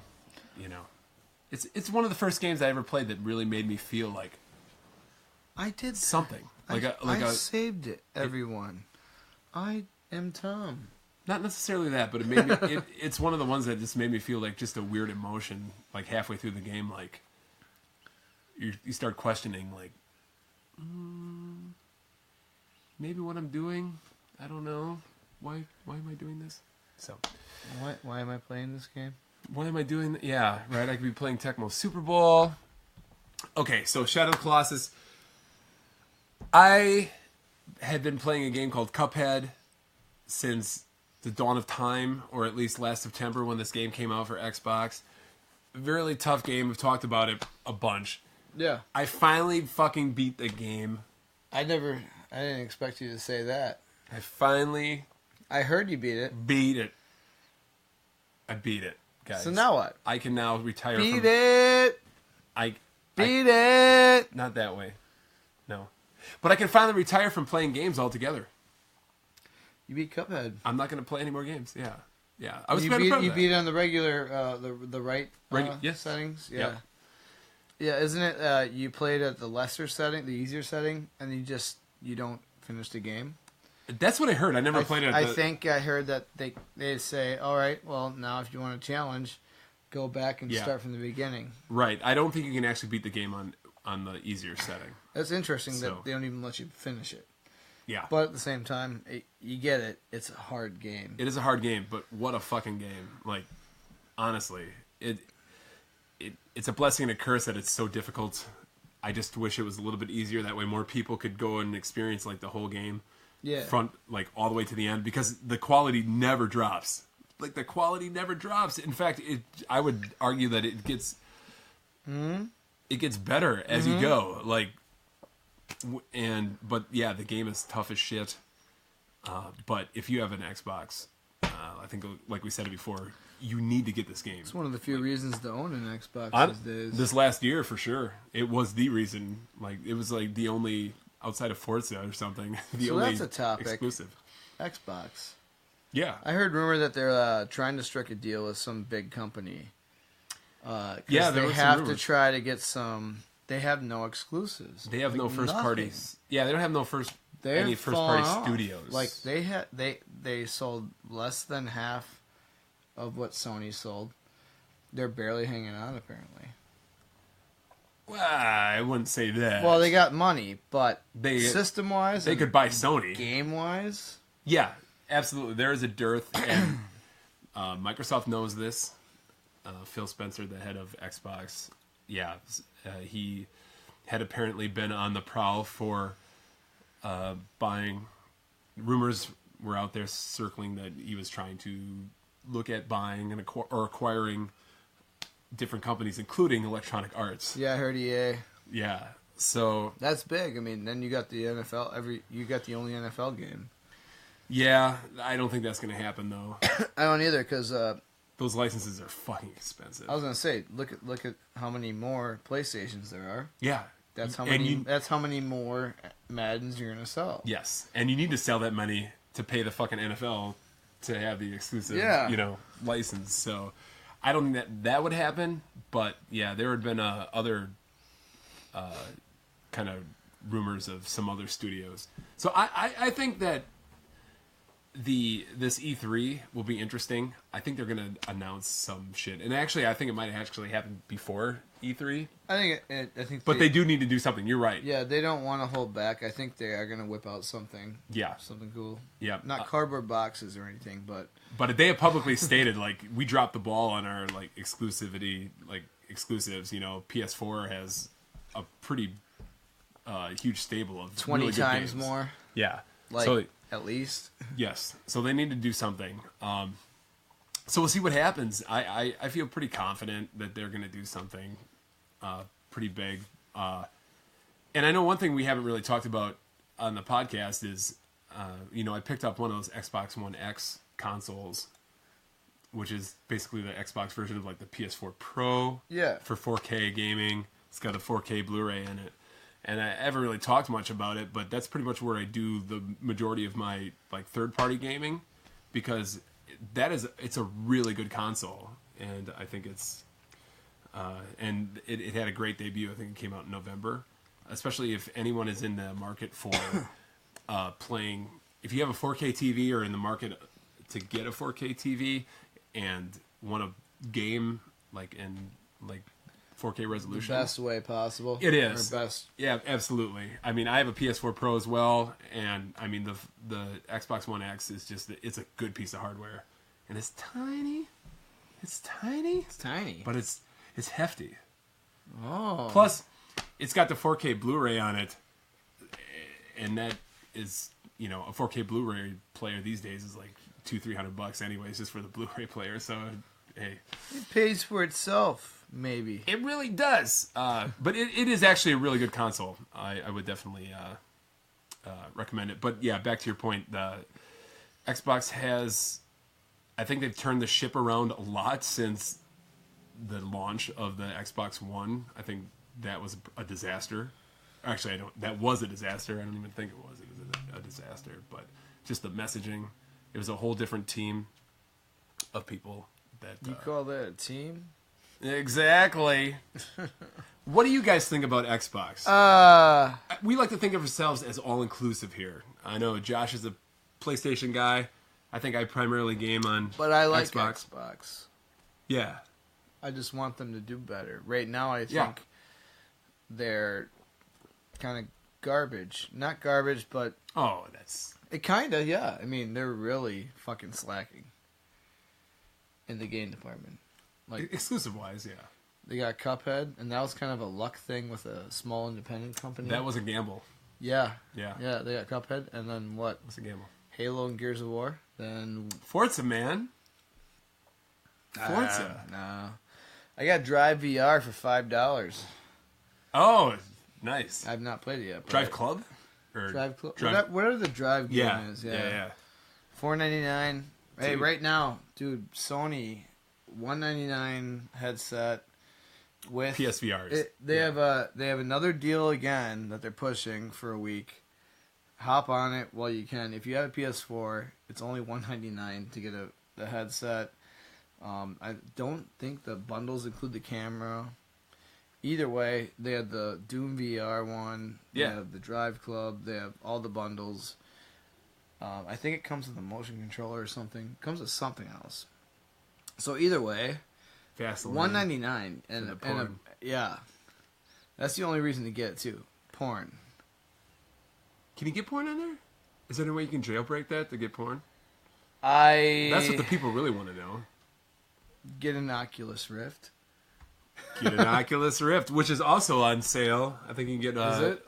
it's one of the first games I ever played that really made me feel like I did something. I saved it, everyone. I am Tom. Not necessarily that, but it made me. It's one of the ones that just made me feel like just a weird emotion, like halfway through the game, like you start questioning, like maybe what I'm doing. I don't know. Why am I doing this? So why am I playing this game? Why am I doing? Yeah, right. I could be playing Tecmo Super Bowl. Okay, so Shadow of the Colossus. I had been playing a game called Cuphead since the dawn of time, or at least last September when this game came out for Xbox. Really tough game. We've talked about it a bunch. Yeah. I finally fucking beat the game. I didn't expect you to say that. I heard you beat it. I beat it, guys. So now what? I can now retire Beat from... it! Beat it! Not that way. No. But I can finally retire from playing games altogether. You beat Cuphead. I'm not going to play any more games. Yeah. You beat it on the regular, the right yes. settings? Yeah. Yep. Yeah, isn't it, you played at the lesser setting, the easier setting, and you don't finish the game? That's what I heard. I never played it. I think I heard that they say, all right, well, now if you want a challenge, go back and start from the beginning. Right. I don't think you can actually beat the game on the easier setting. That's interesting that they don't even let you finish it. Yeah. But at the same time, you get it. It's a hard game. It is a hard game, but what a fucking game. Like, honestly, it's a blessing and a curse that it's so difficult. I just wish it was a little bit easier. That way more people could go and experience, the whole game. Yeah. All the way to the end, because the quality never drops. The quality never drops. In fact, I would argue that it gets better as you go. The game is tough as shit. But if you have an Xbox, I think, like we said it before, you need to get this game. It's one of the few reasons to own an Xbox these days. This last year, for sure, it was the reason. It was the only, outside of Forza or something, that's a topic. Exclusive. Xbox. Yeah. I heard rumor that they're trying to strike a deal with some big company. They have to try to get some They have no exclusives. They have no first parties. Yeah, they don't have no any first party studios. Like they sold less than half of what Sony sold. They're barely hanging on, apparently. Well, I wouldn't say that. Well, they got money, but system-wise, they could buy Sony. Game-wise, yeah, absolutely. There is a dearth, and Microsoft knows this. Phil Spencer, the head of Xbox, he had apparently been on the prowl for buying. Rumors were out there circling that he was trying to look at buying and acquiring different companies, including Electronic Arts. Yeah, I heard EA. Yeah, so that's big. I mean, then you got the NFL. You got the only NFL game. Yeah, I don't think that's going to happen though. I don't either, because those licenses are fucking expensive. I was gonna say, look at how many more PlayStations there are. Yeah, that's how many. That's how many more Maddens you're gonna sell. Yes, and you need to sell that money to pay the fucking NFL to have the exclusive, license. So I don't think that would happen. But yeah, there had been other kind of rumors of some other studios. So I think that this E3 will be interesting. I think they're going to announce some shit. And actually, I think it might actually happen before E3. I think But they do need to do something. You're right. Yeah, they don't want to hold back. I think they are going to whip out something. Yeah. Something cool. Yeah. Not cardboard boxes or anything, but... But they have publicly stated, like, we dropped the ball on our, like, exclusivity, like, exclusives. You know, PS4 has a pretty huge stable of 20 really good times games. more. Yeah. Like... So, at least. Yes. So they need to do something. So we'll see what happens. I feel pretty confident that they're going to do something pretty big. And I know one thing we haven't really talked about on the podcast is, I picked up one of those Xbox One X consoles, which is basically the Xbox version of like the PS4 Pro. Yeah. For 4K gaming. It's got a 4K Blu-ray in it. And I haven't really talked much about it, but that's pretty much where I do the majority of my like third-party gaming, because it's a really good console, and I think it's and it had a great debut. I think it came out in November. Especially if anyone is in the market for playing, if you have a 4K TV or in the market to get a 4K TV and want to game like in like 4K resolution. The best way possible. It is. Or best. Yeah, absolutely. I mean, I have a PS4 Pro as well, and I mean the Xbox One X is it's a good piece of hardware, and it's tiny. It's tiny. It's tiny. But it's hefty. Oh. Plus, it's got the 4K Blu-ray on it, and that is, a 4K Blu-ray player these days is like $200-300 anyways, just for the Blu-ray player. So, hey, it pays for itself. Maybe it really does, but it is actually a really good console. I would definitely recommend it. But yeah, back to your point, the Xbox has, I think they've turned the ship around a lot since the launch of the Xbox One. I think that was a disaster. Actually, that was a disaster. I don't even think it was. It was a disaster. But just the messaging, it was a whole different team of people. You call that a team? Exactly. What do you guys think about Xbox? We like to think of ourselves as all-inclusive here. I know Josh is a PlayStation guy. I think I primarily game on But I like Xbox. Yeah. I just want them to do better. Right now, I think they're kind of garbage. Not garbage, but... Oh, that's... It kind of, yeah. I mean, they're really fucking slacking in the game department. Like exclusive-wise, yeah. They got Cuphead, and that was kind of a luck thing with a small independent company. That was a gamble. Yeah. Yeah. Yeah, they got Cuphead, and then what? What's a gamble? Halo and Gears of War. Then Forza, man. Forza. No. I got Drive VR for $5. Oh, nice. I've not played it yet. Drive Club? Or Drive Club. Whatever the Drive game is. Yeah. $4.99. Hey, right now, dude, Sony, $199 headset with PSVRs. They have another deal again that they're pushing for a week. Hop on it while you can. If you have a PS4, it's only $199 to get the headset. I don't think the bundles include the camera. either way, they had the Doom VR one. They Yeah. have the Drive Club. They have all the bundles. I think it comes with a motion controller or something. It comes with something else. So either way, $199 and yeah, that's the only reason to get it too. Porn. Can you get porn on there? Is there any way you can jailbreak that to get porn? That's what the people really want to know. Get an Oculus Rift. Get an Oculus Rift, which is also on sale. I think you can get Is it?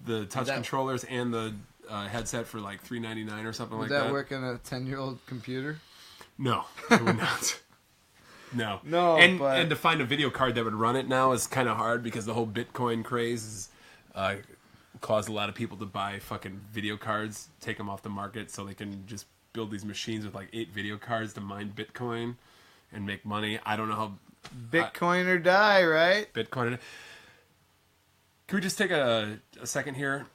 The touch controllers and the headset for like $399 or something like that. Would that work on a 10-year-old computer? No, it would not. No. And to find a video card that would run it now is kind of hard because the whole Bitcoin craze has caused a lot of people to buy fucking video cards, take them off the market so they can just build these machines with like 8 video cards to mine Bitcoin and make money. I don't know how... Bitcoin or die, right? Bitcoin. Can we just take a second here?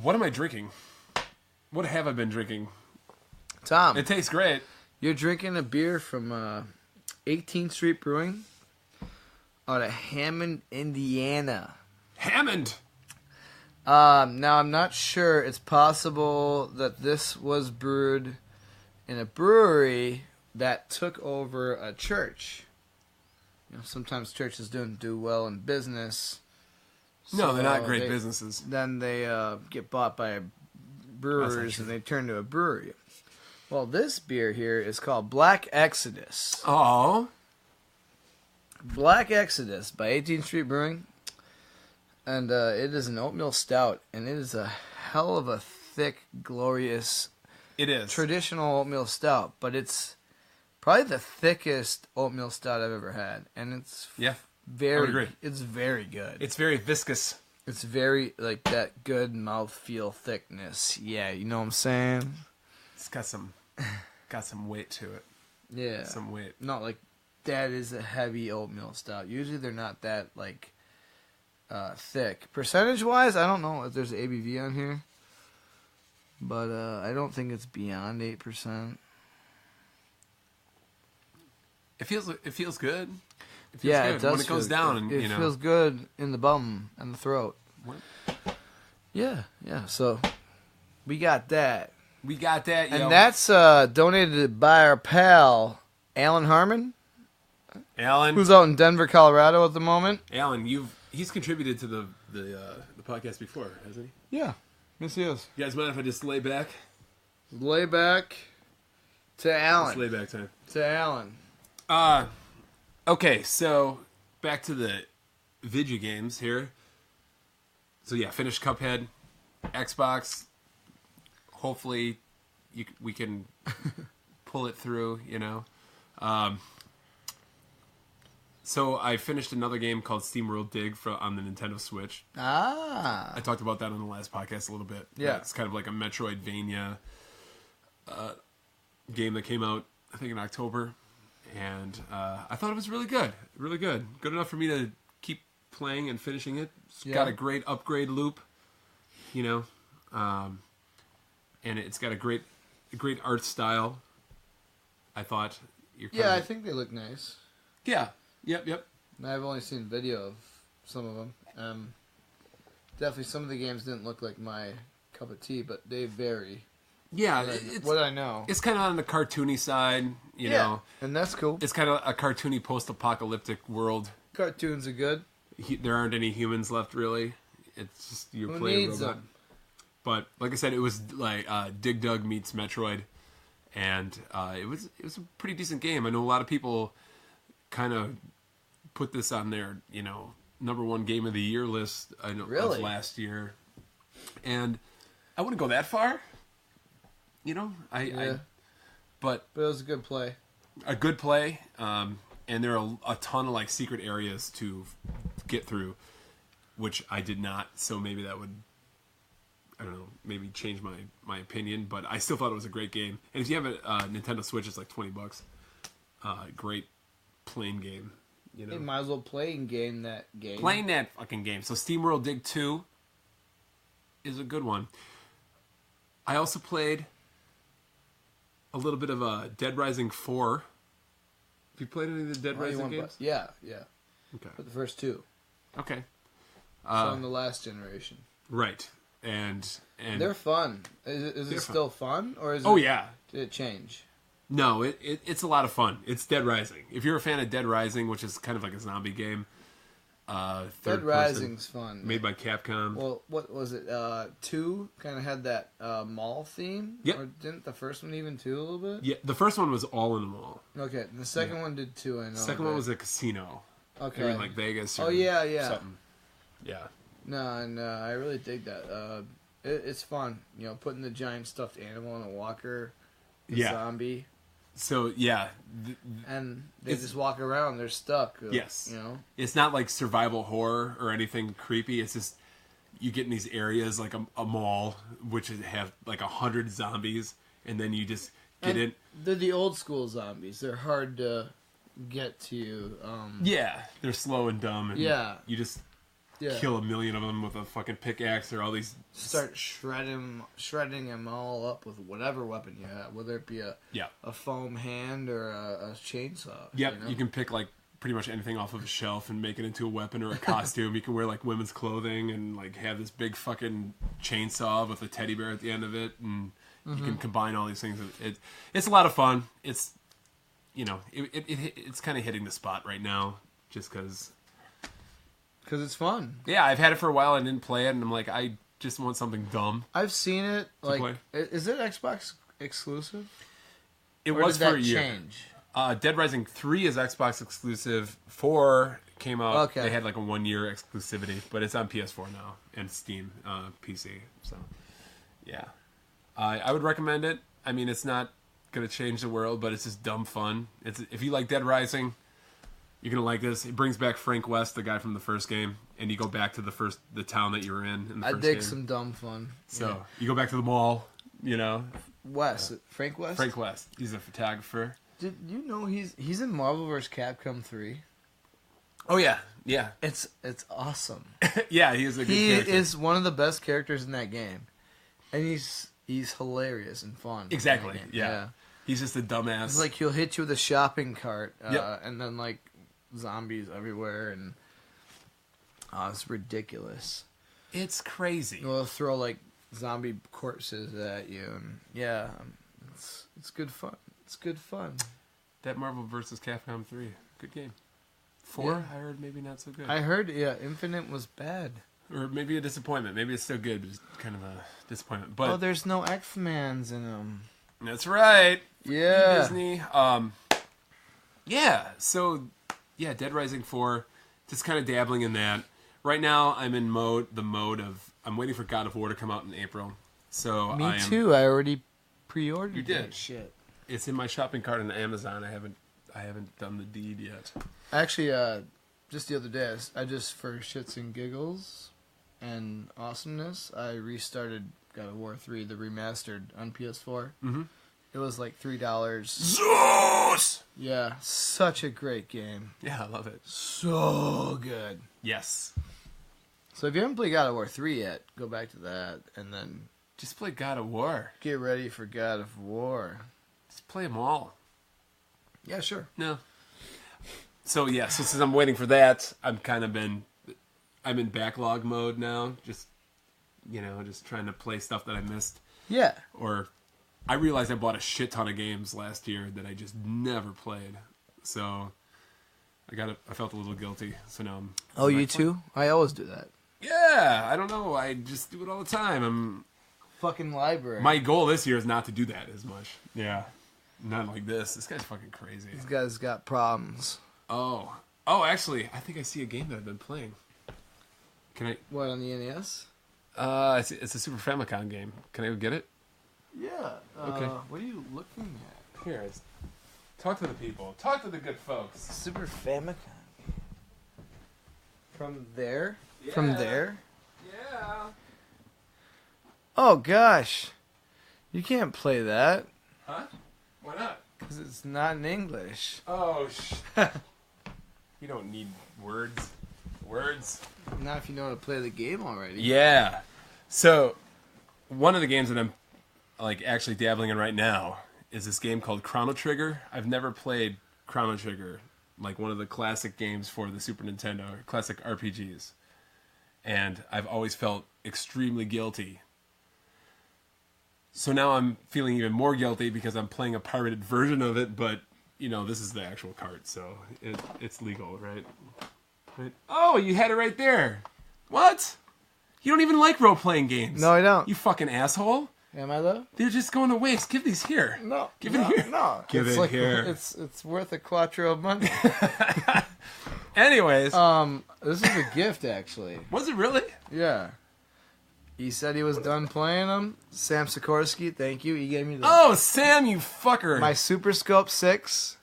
What am I drinking? What have I been drinking? Tom. It tastes great. You're drinking a beer from 18th Street Brewing out of Hammond, Indiana. Hammond! Now, I'm not sure. It's possible that this was brewed in a brewery that took over a church. You know, sometimes churches don't do well in business. No, they're not great businesses. Then they get bought by brewers and they turn to a brewery. Well, this beer here is called Black Exodus. Oh. Black Exodus by 18th Street Brewing. And it is an oatmeal stout. And it is a hell of a thick, glorious... It is. Traditional oatmeal stout. But it's probably the thickest oatmeal stout I've ever had. And it's... Yeah. Very, I would agree. It's very good. It's very viscous. It's very, like, that good mouthfeel thickness. Yeah, you know what I'm saying? It's got some weight to it. Yeah. Some weight. Not like, that is a heavy oatmeal stout. Usually they're not that, like, thick. Percentage-wise, I don't know if there's ABV on here. But I don't think it's beyond 8%. It feels good. It feels good. It does. When it goes down, and it feels good in the bum and the throat. What? Yeah. So we got that. And that's donated by our pal Alan Harmon. Alan, who's out in Denver, Colorado at the moment. Alan, he's contributed to the podcast before, hasn't he? Yeah. Yes, he is. You guys mind if I just lay back? Lay back to Alan. It's lay back time. To Alan. Okay, so back to the video games here. So yeah, finished Cuphead, Xbox. Hopefully, we can pull it through. You know. So I finished another game called SteamWorld Dig on the Nintendo Switch. I talked about that on the last podcast a little bit. Yeah, it's kind of like a Metroidvania game that came out, I think, in October. And I thought it was really good. Really good. Good enough for me to keep playing and finishing it. It's got a great upgrade loop, you know. And it's got a great art style. I thought. I think they look nice. Yeah. Yep. I've only seen video of some of them. Definitely some of the games didn't look like my cup of tea, but they vary. Yeah, what I know. It's kind of on the cartoony side, you know. And that's cool. It's kind of a cartoony post-apocalyptic world. Cartoons are good. There aren't any humans left, really. It's just you play a robot. Them? But like I said, it was like Dig Dug meets Metroid, and it was a pretty decent game. I know a lot of people kind of put this on their #1 game of the year list. I know of last year, and I wouldn't go that far. You know, but it was a good play. A good play, and there are a ton of like secret areas to get through, which I did not. So maybe that would, I don't know, maybe change my opinion. But I still thought it was a great game. And if you have a Nintendo Switch, it's like $20. Great plain game. You know, you might as well playing that game. Playing that fucking game. So SteamWorld Dig 2 is a good one. I also played a little bit of Dead Rising 4. Have you played any of the Dead Rising games? Yeah. Okay. But the first two. Okay. So in the last generation. Right. And they're fun. Is it still fun? Or is yeah. Did it change? No, it's a lot of fun. It's Dead Rising. If you're a fan of Dead Rising, which is kind of like a zombie game, Dead Rising's fun. Made by Capcom. Well, what was it? 2 kind of had that mall theme. Yep. Or didn't the first one even 2 a little bit? Yeah, the first one was all in the mall. Okay, the second one did 2. I know. The second one was a casino. Okay. They were in like Vegas. Or yeah. Something. Yeah. No, and I really dig that. It's fun, putting the giant stuffed animal in a walker, zombie. So yeah, and they just walk around. They're stuck. Yes. It's not like survival horror or anything creepy. It's just you get in these areas like a mall, which have like 100 zombies, and then you just get in. They're the old school zombies. They're hard to get to. They're slow and dumb. And you just kill 1 million of them with a fucking pickaxe or all these. Start shredding them all up with whatever weapon you have, whether it be a foam hand or a chainsaw. Yep, you can pick like pretty much anything off of a shelf and make it into a weapon or a costume. You can wear like women's clothing and like have this big fucking chainsaw with a teddy bear at the end of it, and you can combine all these things. It's a lot of fun. It's it's kind of hitting the spot right now just because. Because it's fun. Yeah, I've had it for a while and didn't play it, and I'm like, I just want something dumb. I've seen it. Like, play. Is it Xbox exclusive? It was for a year. Change? Dead Rising 3 is Xbox exclusive. 4 came out. Okay. They had like a 1-year exclusivity, but it's on PS4 now and Steam PC. So, yeah, I would recommend it. I mean, it's not gonna change the world, but it's just dumb fun. If you like Dead Rising. You're gonna like this. It brings back Frank West, the guy from the first game, and you go back to the town that you were in the first game. I dig some dumb fun. So you go back to the mall, West, Frank West. Frank West. He's a photographer. Did you know he's in Marvel vs. Capcom 3? Oh yeah. It's awesome. Yeah, he is a good character. He is one of the best characters in that game, and he's hilarious and fun. Exactly. Yeah. He's just a dumbass. It's like he'll hit you with a shopping cart, and then like. Zombies everywhere, and it's ridiculous. It's crazy. They'll throw like zombie corpses at you, and it's good fun. It's good fun. That Marvel vs. Capcom 3, good game. 4, I heard maybe not so good. I heard Infinite was bad, or maybe a disappointment. Maybe it's still good, but it's kind of a disappointment. But there's no X-Mans in them. That's right. Yeah, Disney. So. Yeah, Dead Rising 4, just kind of dabbling in that. Right now, I'm in the mode of I'm waiting for God of War to come out in April. So Me too. I already pre-ordered. You did. That shit. It's in my shopping cart on Amazon. I haven't done the deed yet. Actually, just the other day, I just for shits and giggles and awesomeness, I restarted God of War 3, the remastered on PS4. Mm-hmm. It was like $3. Zeus! Yeah, such a great game. Yeah, I love it. So good. Yes. So if you haven't played God of War 3 yet, go back to that, and then... Just play God of War. Get ready for God of War. Just play them all. Yeah, sure. No. So since I'm waiting for that, I'm in backlog mode now. Just trying to play stuff that I missed. Yeah. Or... I realized I bought a shit ton of games last year that I just never played. So I felt a little guilty. So now I'm... Oh, you too? I always do that. Yeah, I don't know. I just do it all the time. Fucking library. My goal this year is not to do that as much. Yeah. Not like this. This guy's fucking crazy. This guy's got problems. Oh, actually, I think I see a game that I've been playing. Can I... What, on the NES? It's a Super Famicom game. Can I go get it? Yeah. Okay. What are you looking at? Here, talk to the people. Talk to the good folks. Super Famicom. From there? Yeah. From there? Yeah. Oh, gosh. You can't play that. Huh? Why not? Because it's not in English. Oh, You don't need words. Not if you know how to play the game already. Yeah. So, one of the games that I'm actually dabbling in right now is this game called Chrono Trigger. I've never played Chrono Trigger like one of the classic games for the Super Nintendo, classic RPGs. And I've always felt extremely guilty. So now I'm feeling even more guilty because I'm playing a pirated version of it, but, you know, this is the actual cart, so it's legal, right? Oh, you had it right there. What? You don't even like role-playing games. No, I don't. You fucking asshole. Am I though? They're just going to waste. Give these here. No. Give it here. No. Give it here. It's worth a quattro of money. Anyways. This is a gift, actually. Was it really? Yeah. He said he was done playing them. Sam Sikorsky, thank you. He gave me Oh, Sam, you fucker. my Super Scope 6.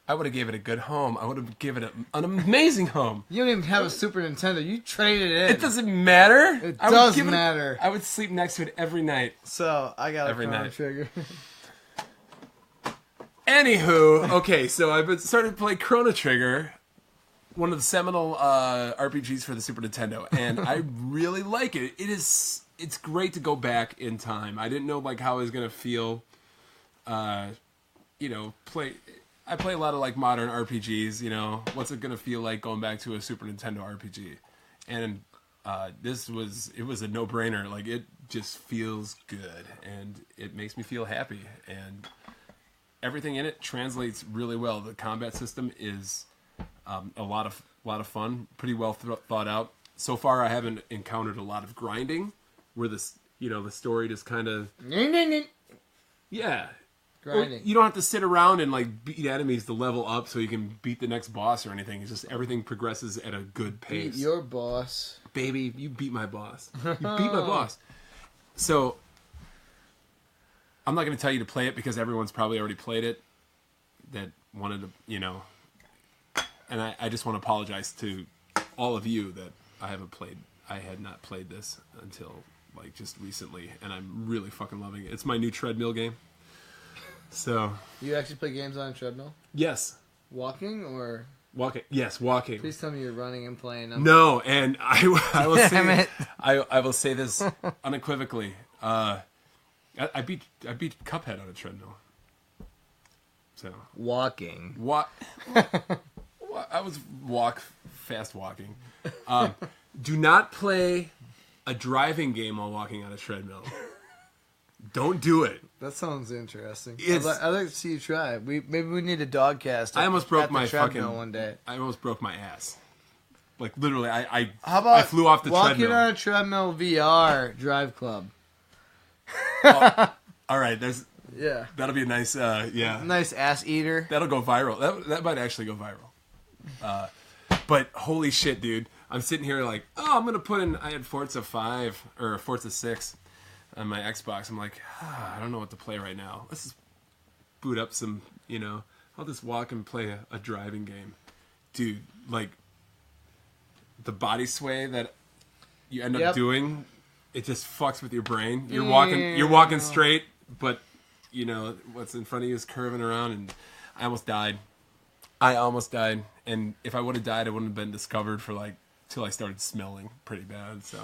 I would have gave it a good home. I would have given it an amazing home. You don't even have a Super Nintendo. You traded it in. It doesn't matter. It does matter. I would sleep next to it every night. So, I got Every a Chrono night. Trigger. Anywho, okay, so I've started to play Chrono Trigger, one of the seminal RPGs for the Super Nintendo, and I really like it. It's great to go back in time. I didn't know like how I was gonna feel. I play a lot of like modern RPGs. You know, what's it gonna feel like going back to a Super Nintendo RPG? And it was a no-brainer. Like it just feels good, and it makes me feel happy, and everything in it translates really well. The combat system is a lot of fun, pretty well thought out. So far, I haven't encountered a lot of grinding, where the story just kind of Grinding. You don't have to sit around and like beat enemies to level up so you can beat the next boss or anything. It's just everything progresses at a good pace. Beat your boss. Baby, you beat my boss. You beat my boss. So I'm not going to tell you to play it because everyone's probably already played it that wanted to, and I just want to apologize to all of you that I had not played this until like just recently, and I'm really fucking loving it. It's my new treadmill game. So You actually play games on a treadmill? yes. Walking or... Walking. Yes, walking. Please tell me you're running and playing them. No, and I will Damn say it. I will say this unequivocally. I beat Cuphead on a treadmill. So Walking. I was fast walking. Do not play a driving game while walking on a treadmill. Don't do it. That sounds interesting. It's- I'd like to see you try. Maybe we need a Dogcast. I almost broke at the my treadmill fucking one day. I almost broke my ass. Like literally, I How about I flew off the walking treadmill. on a treadmill VR drive club? All right, Yeah. that'll be a nice Nice ass eater. that'll go viral. That might actually go viral. But holy shit, dude! I'm sitting here like, oh, I'm gonna put in. I had Forza 5 or Forza 6 on my Xbox. I'm like, I don't know what to play right now. Let's just boot up some. I'll just walk and play a driving game, dude. Like the body sway that you end up doing, it just fucks with your brain. You're walking straight, but what's in front of you is curving around, and I almost died. And if I would have died, I wouldn't have been discovered for like till I started smelling pretty bad. So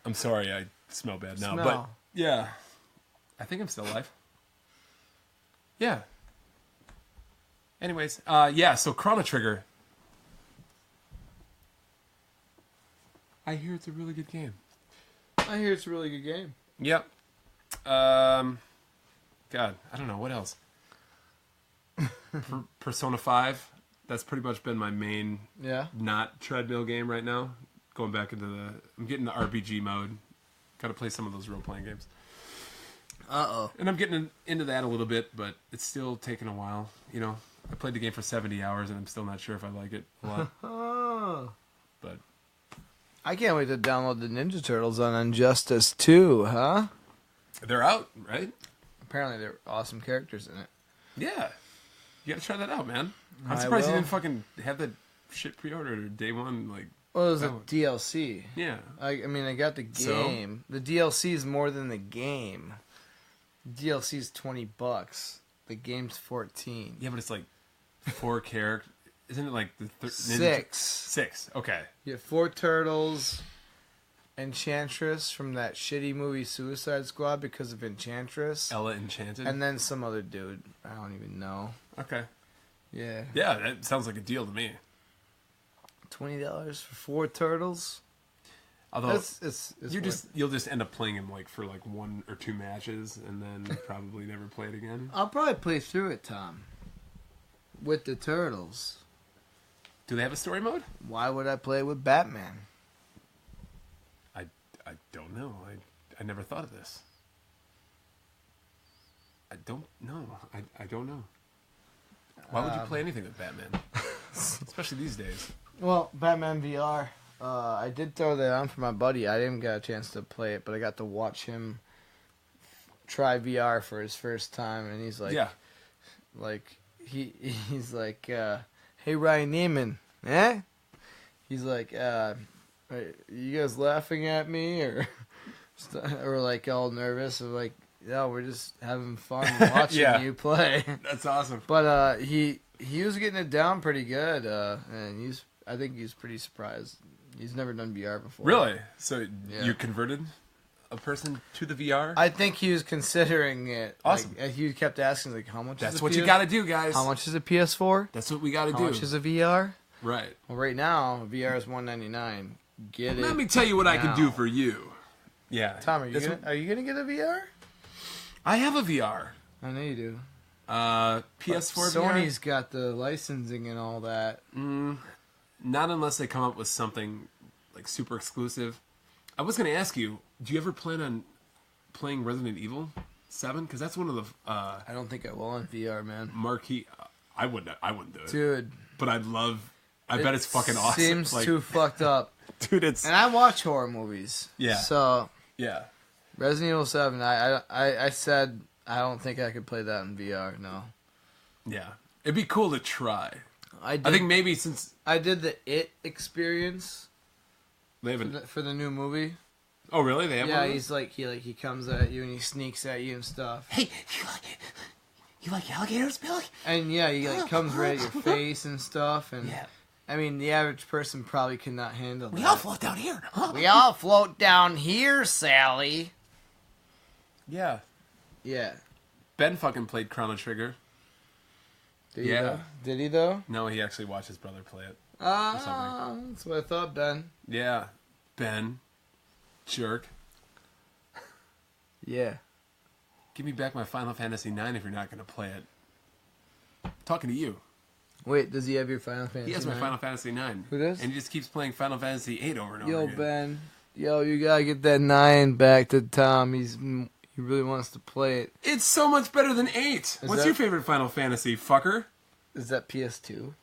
I'm sorry, I smell bad now. But yeah, I think I'm still alive. Yeah. Anyways, so Chrono Trigger. I hear it's a really good game. I hear it's a really good game. Yep. God, I don't know what else. Persona 5. That's pretty much been my main not treadmill game right now. Going back into I'm getting the RPG mode. Got to play some of those role-playing games. Uh-oh. And I'm getting into that a little bit, but it's still taking a while. I played the game for 70 hours, and I'm still not sure if I like it a lot. But I can't wait to download the Ninja Turtles on Injustice 2, huh? they're out, right? Apparently they're awesome characters in it. Yeah. You got to try that out, man. I'm I surprised you will. didn't fucking have that shit pre-ordered day one. Like, Well, it was a DLC. yeah. I mean, I got the game. The DLC is more than the game. DLC is $20. The game's $14. Yeah, but it's like 4 characters. Isn't it like the 6. 6. Okay. You have 4 turtles, Enchantress from that shitty movie Suicide Squad because of Enchantress, Ella Enchanted. and then some other dude. I don't even know. Okay. Yeah. Yeah, that sounds like a deal to me. $20 for 4 turtles. Although it's you'll just end up playing him like for like 1 or 2 matches and then probably never play it again. I'll probably play through it, Tom. With the turtles. Do they have a story mode? Why would I play with Batman? I don't know. I never thought of this. I don't know. I don't know. Why would you play anything with Batman? Especially these days. Well, Batman VR. I did throw that on for my buddy. I didn't get a chance to play it, but I got to watch him try VR for his first time, and he's like, he's like, hey Ryan Neiman, eh? He's like, are you guys laughing at me or like all nervous? Or like, yeah, we're just having fun watching you play. That's awesome. But he was getting it down pretty good, and I think he's pretty surprised. He's never done VR before. Really? So you converted a person to the VR? I think he was considering it. Awesome. Like, he kept asking, like, how much That's is what you got to do, guys. How much is a PS4? That's what we got to do. How much is a VR? Right. Well, right now, VR is $199. Get it. Let me tell you what I can do for you. Yeah. Tom, are you gonna get a VR? I have a VR. I know you do. PS4 VR? Sony's got the licensing and all that. Not unless they come up with something like super exclusive. I was going to ask you, do you ever plan on playing Resident Evil 7? Because that's one of the I don't think I will on VR, man. marquee. I wouldn't do it, Dude. But I bet it's fucking awesome. Seems too fucked up, dude. It's and I watch horror movies. Yeah. So yeah. Resident Evil 7. I said I don't think I could play that in VR. No. Yeah. It'd be cool to try. I think maybe since I did the It experience they haven't for the new movie. Oh really? They have one? Yeah, he's like he comes at you and he sneaks at you and stuff. Hey, you like alligators, Billy? And yeah, he like comes right at your face and stuff. And I mean, the average person probably could not handle that. We all float down here. Huh? We all float down here, Sally. Yeah. Yeah. Ben fucking played Chrono Trigger. Did he though? Did he though? No, he actually watched his brother play it. That's what I thought, Ben. Yeah. Ben. Jerk. Yeah. Give me back my Final Fantasy IX if you're not going to play it. I'm talking to you. Wait, does he have your Final Fantasy? He has my Final Fantasy IX. Who does? And he just keeps playing Final Fantasy VIII over and over Yo, again. Ben. Yo, you gotta get that 9 back to Tom. He really wants to play it. It's so much better than 8. What's your favorite Final Fantasy, fucker? Is that PS2?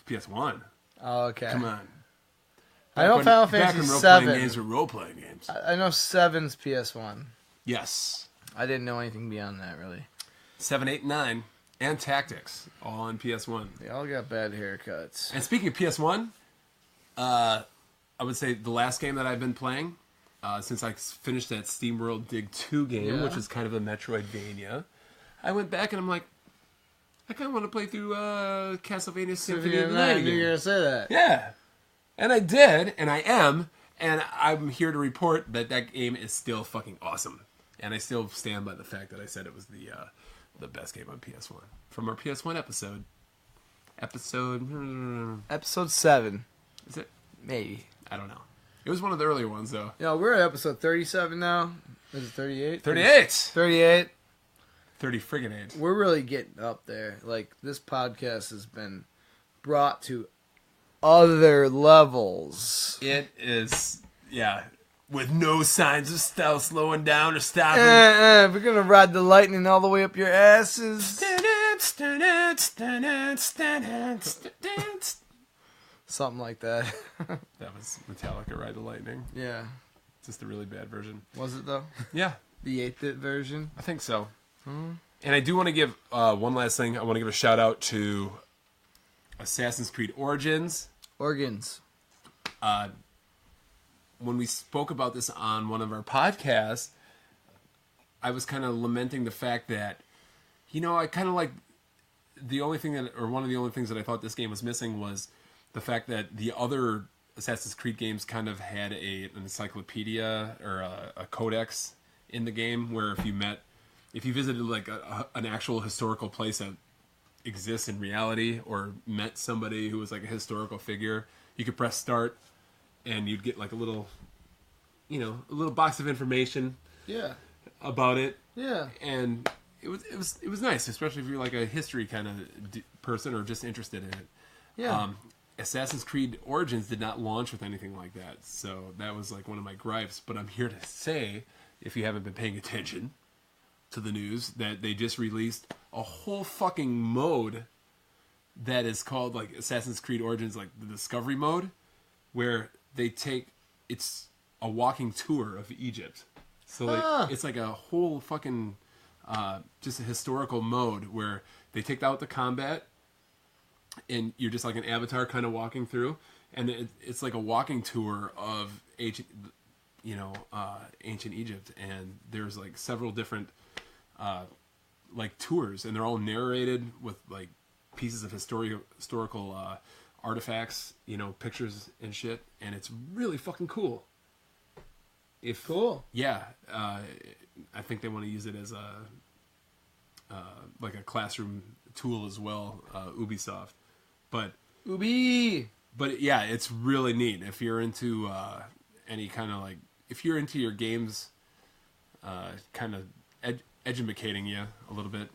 PS1. Oh, okay. Come on. I know Final Fantasy 7. Role-playing games were role-playing games. I know 7's PS1. Yes. I didn't know anything beyond that, really. 7, 8, 9, and Tactics, all on PS1. They all got bad haircuts. And speaking of PS1, I would say the last game that I've been playing, since I finished that SteamWorld Dig 2 game, which is kind of a Metroidvania, I went back and I'm like, I kind of want to play through Castlevania Symphony of the Night. You're going to say that. Yeah. And I did, and I am, and I'm here to report that that game is still fucking awesome. And I still stand by the fact that I said it was the best game on PS1. From our PS1 episode. Episode 7. Is it? Maybe. I don't know. It was one of the earlier ones, though. Yeah, we're at episode 37 now. Is it 38? 38! 38. 30 friggin' 8. We're really getting up there. Like, this podcast has been brought to other levels. It is, yeah, with no signs of stealth slowing down or stopping. We're going to ride the lightning all the way up your asses. Something like that. That was Metallica Ride the Lightning. Yeah. Just a really bad version. Was it, though? Yeah. The 8-bit version? I think so. And I do want to give one last thing. I want to give a shout out to Assassin's Creed Origins. Organs. When we spoke about this on one of our podcasts, I was kind of lamenting the fact that, I kind of like one of the only things that I thought this game was missing was the fact that the other Assassin's Creed games kind of had an encyclopedia or a codex in the game where if you visited like an actual historical place exists in reality or met somebody who was like a historical figure, you could press start and you'd get like a little box of information about it. Yeah. And it was nice, especially if you're like a history kind of person or just interested in it. Yeah. Assassin's Creed Origins did not launch with anything like that, so that was like one of my gripes. But I'm here to say, if you haven't been paying attention to the news, that they just released a whole fucking mode that is called like Assassin's Creed Origins, like the Discovery mode, where it's a walking tour of Egypt. So it's like a whole fucking just a historical mode where they take out the combat. And you're just like an avatar kind of walking through, and it's like a walking tour of ancient Egypt, and there's like several different like tours, and they're all narrated with like pieces of historical artifacts, pictures and shit, and it's really fucking cool. Yeah, I think they want to use it as a like a classroom tool as well, Ubisoft. But yeah, it's really neat if you're into any kind of like, if you're into your games kind of educating you a little bit.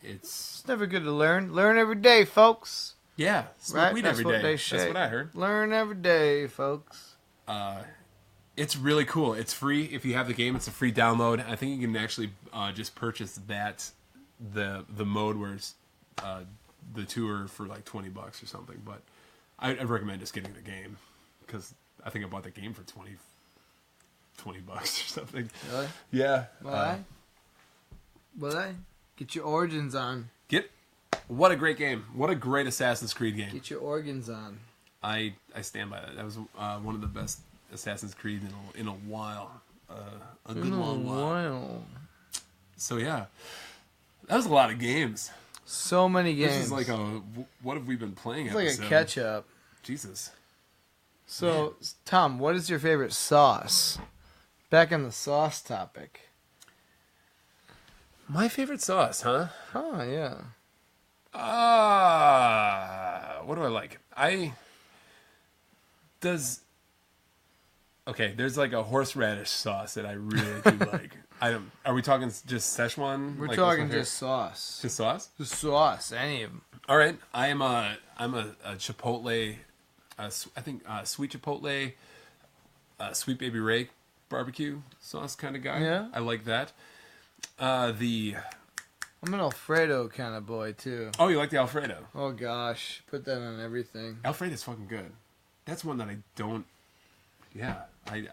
It's never good to learn every day, folks. Yeah, smoke weed every day. That's what I heard. Learn every day, folks. It's really cool. It's free if you have the game. It's a free download. I think you can actually just purchase the mode where it's the tour for like $20 or something. But I recommend just getting the game, because I think I bought the game for $20 or something. Really? Yeah. Will I? Get your origins on. What a great game. What a great Assassin's Creed game. Get your organs on. I stand by that. That was one of the best Assassin's Creed in a while. A good long while. So yeah. That was a lot of games. So many games. This is like what have we been playing? It's like a catch up. Jesus. So, Man. Tom, what is your favorite sauce? Back on the sauce topic. My favorite sauce, huh? Oh, yeah. What do I like? Okay, there's like a horseradish sauce that I really do like. Are we talking just Szechuan? We're talking just sauce. Just sauce? Just sauce, any of them. All right, I'm a Chipotle, I think sweet Chipotle, Sweet Baby Ray barbecue sauce kind of guy. Yeah. I like that. I'm an Alfredo kind of boy too. Oh, you like the Alfredo? Oh gosh, put that on everything. Alfredo's fucking good. That's one that I don't. Yeah, I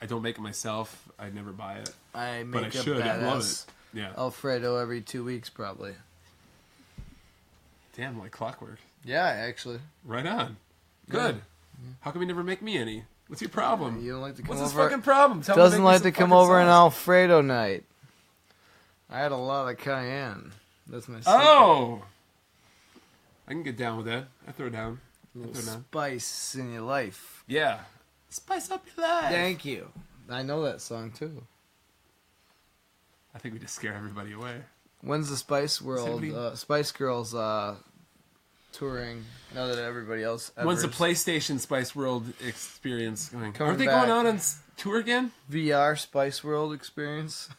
don't make it myself. I never buy it. I make but I should. I love it. Yeah. Alfredo every 2 weeks probably. Damn, like clockwork. Yeah, actually. Right on. Good. Yeah. How come you never make me any? What's your problem? You don't like to come What's over? What's his fucking problem? Tell doesn't me like to come over sauce. an Alfredo night. I had a lot of cayenne. That's my secret. Oh! I can get down with that. I throw down. A little spice in your life. Yeah. Spice up your life. Thank you. I know that song too. I think we just scare everybody away. When's the Spice World, Spice Girls touring? Now that everybody else. When's the PlayStation Spice World experience going? Are they back. going out on tour again? VR Spice World experience.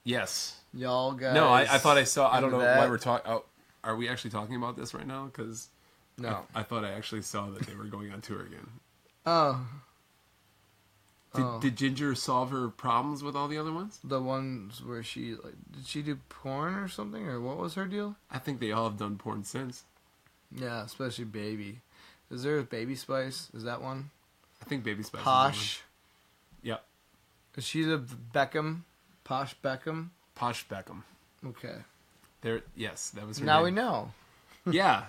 Yes. Y'all guys. No, I thought I saw. I don't know that? why we're talking. Oh, are we actually talking about this right now? Because no, I thought I actually saw that they were going on tour again. Oh. Did Ginger solve her problems with all the other ones? The ones where she did she do porn or something, or what was her deal? I think they all have done porn since. Yeah, especially Baby. Is there a Baby Spice? Is that one? I think Baby Spice. Posh. Yep. Is she the Beckham? Posh Beckham. Posh Beckham. Okay. Yes, that was her now name. we know. Yeah.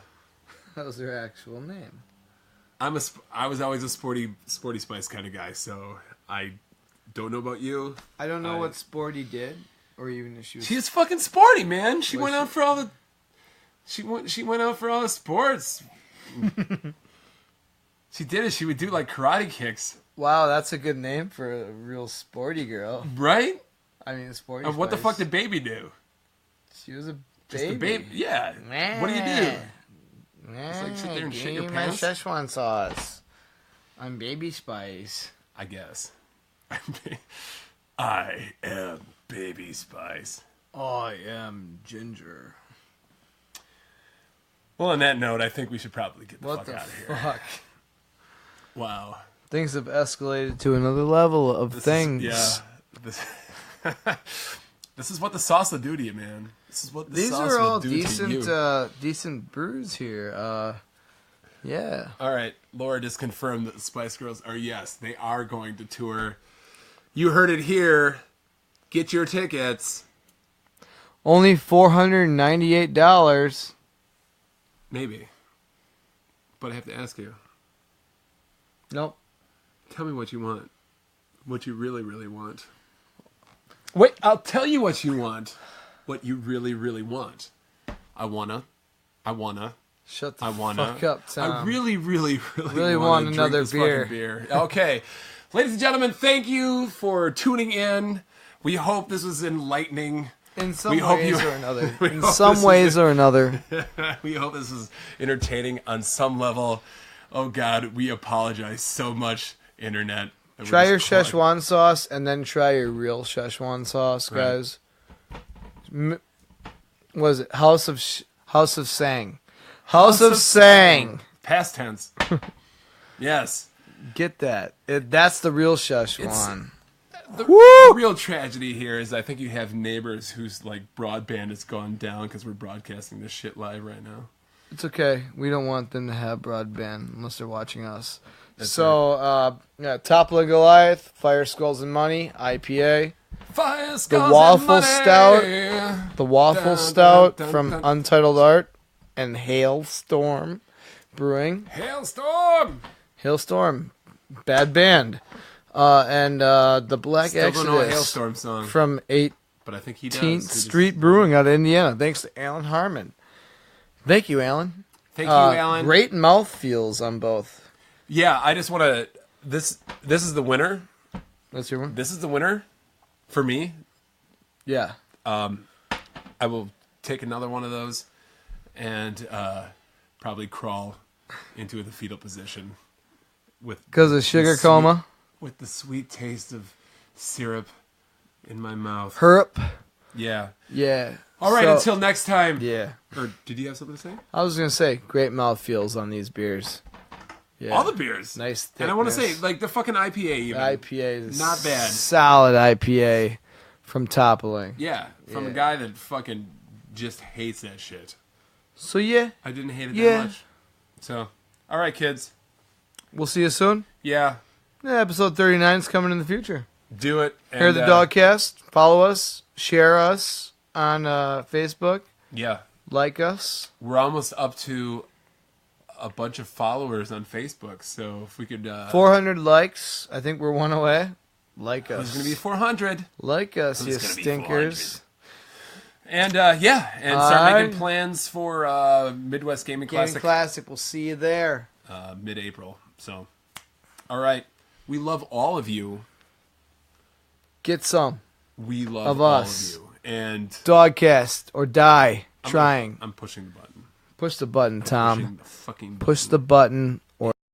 That was her actual name. I was always a sporty Spice kind of guy, so I don't know about you. I don't know what Sporty did, or even if she was. She's fucking sporty, man. She went out for all the. She went out for all the sports. She did it. She would do like karate kicks. Wow, that's a good name for a real sporty girl, right? I mean, a sporty. And what the Spice. fuck did Baby do? She was a Just the baby. Yeah. What do you do? Just like sit there and shit your pants? My Szechuan sauce. I'm Baby Spice. I guess. I am Baby Spice. I am Ginger. Well, on that note, I think we should probably get the fuck out of here. Fuck? Wow. Things have escalated to another level of things. This is what the sauce will do to you, man. This is what the These sauce are all will do to you. decent brews here. Yeah. All right, Laura just confirmed that the Spice Girls are, yes, they are going to tour. You heard it here. Get your tickets. Only $498. Maybe. But I have to ask you. Nope. Tell me what you want. What you really, really want. Wait, I'll tell you what you want. What you really, really want. I wanna. Shut the I wanna. fuck up, Tom. I really, really, really want another beer. Okay. Ladies and gentlemen, thank you for tuning in. We hope this was enlightening. In some ways or another. In some ways or another. We hope this is entertaining on some level. Oh, God, we apologize so much, Internet. Try your Szechuan sauce and then try your real Szechuan sauce, guys. Right. What is it? House of Sang. House of Sang. Past tense. Yes. Get that. That's the real Szechuan. The real tragedy here is I think you have neighbors whose broadband has gone down because we're broadcasting this shit live right now. It's okay. We don't want them to have broadband unless they're watching us. That's Toppling Goliath, Fire Skulls and Money, IPA. Fire Skulls the Waffle and Money. Stout. The Waffle Stout from Untitled Art and Hailstorm Brewing. Hailstorm. Bad band. And the Black Still Exodus don't know a Hailstorm song. from But I think he does. 18th Street Brewing out of Indiana. Thanks to Alan Harmon. Thank you, Alan. Thank you, Alan. Great mouthfeels on both. Yeah, I just want to... This is the winner. That's your one? This is the winner for me. Yeah. I will take another one of those and probably crawl into the fetal position because of sugar coma. With the sweet taste of syrup in my mouth. Herp. Yeah. Yeah. All right, until next time. Yeah. Or did you have something to say? I was going to say, great mouthfeels on these beers. Yeah. All the beers. Nice thickness. And I want to say, the fucking IPA even. The IPA is not bad. Solid IPA from Toppling. Yeah, from a guy that fucking just hates that shit. So, yeah. I didn't hate it that much. So, all right, kids. We'll see you soon. Yeah. Episode 39 is coming in the future. Do it. And, Hear the Dogcast. Follow us. Share us on Facebook. Yeah. Like us. We're almost up to a bunch of followers on Facebook, so if we could... 400 likes. I think we're one away. Like us. It's going to be 400. Like us, you stinkers. And, start making plans for Midwest Gaming Classic. We'll see you there. Mid-April. So, all right. We love all of you. Get some. We love all of you. And Dogcast or die trying. I'm pushing the button. Push the button, Tom. Pushing the fucking button. Push the button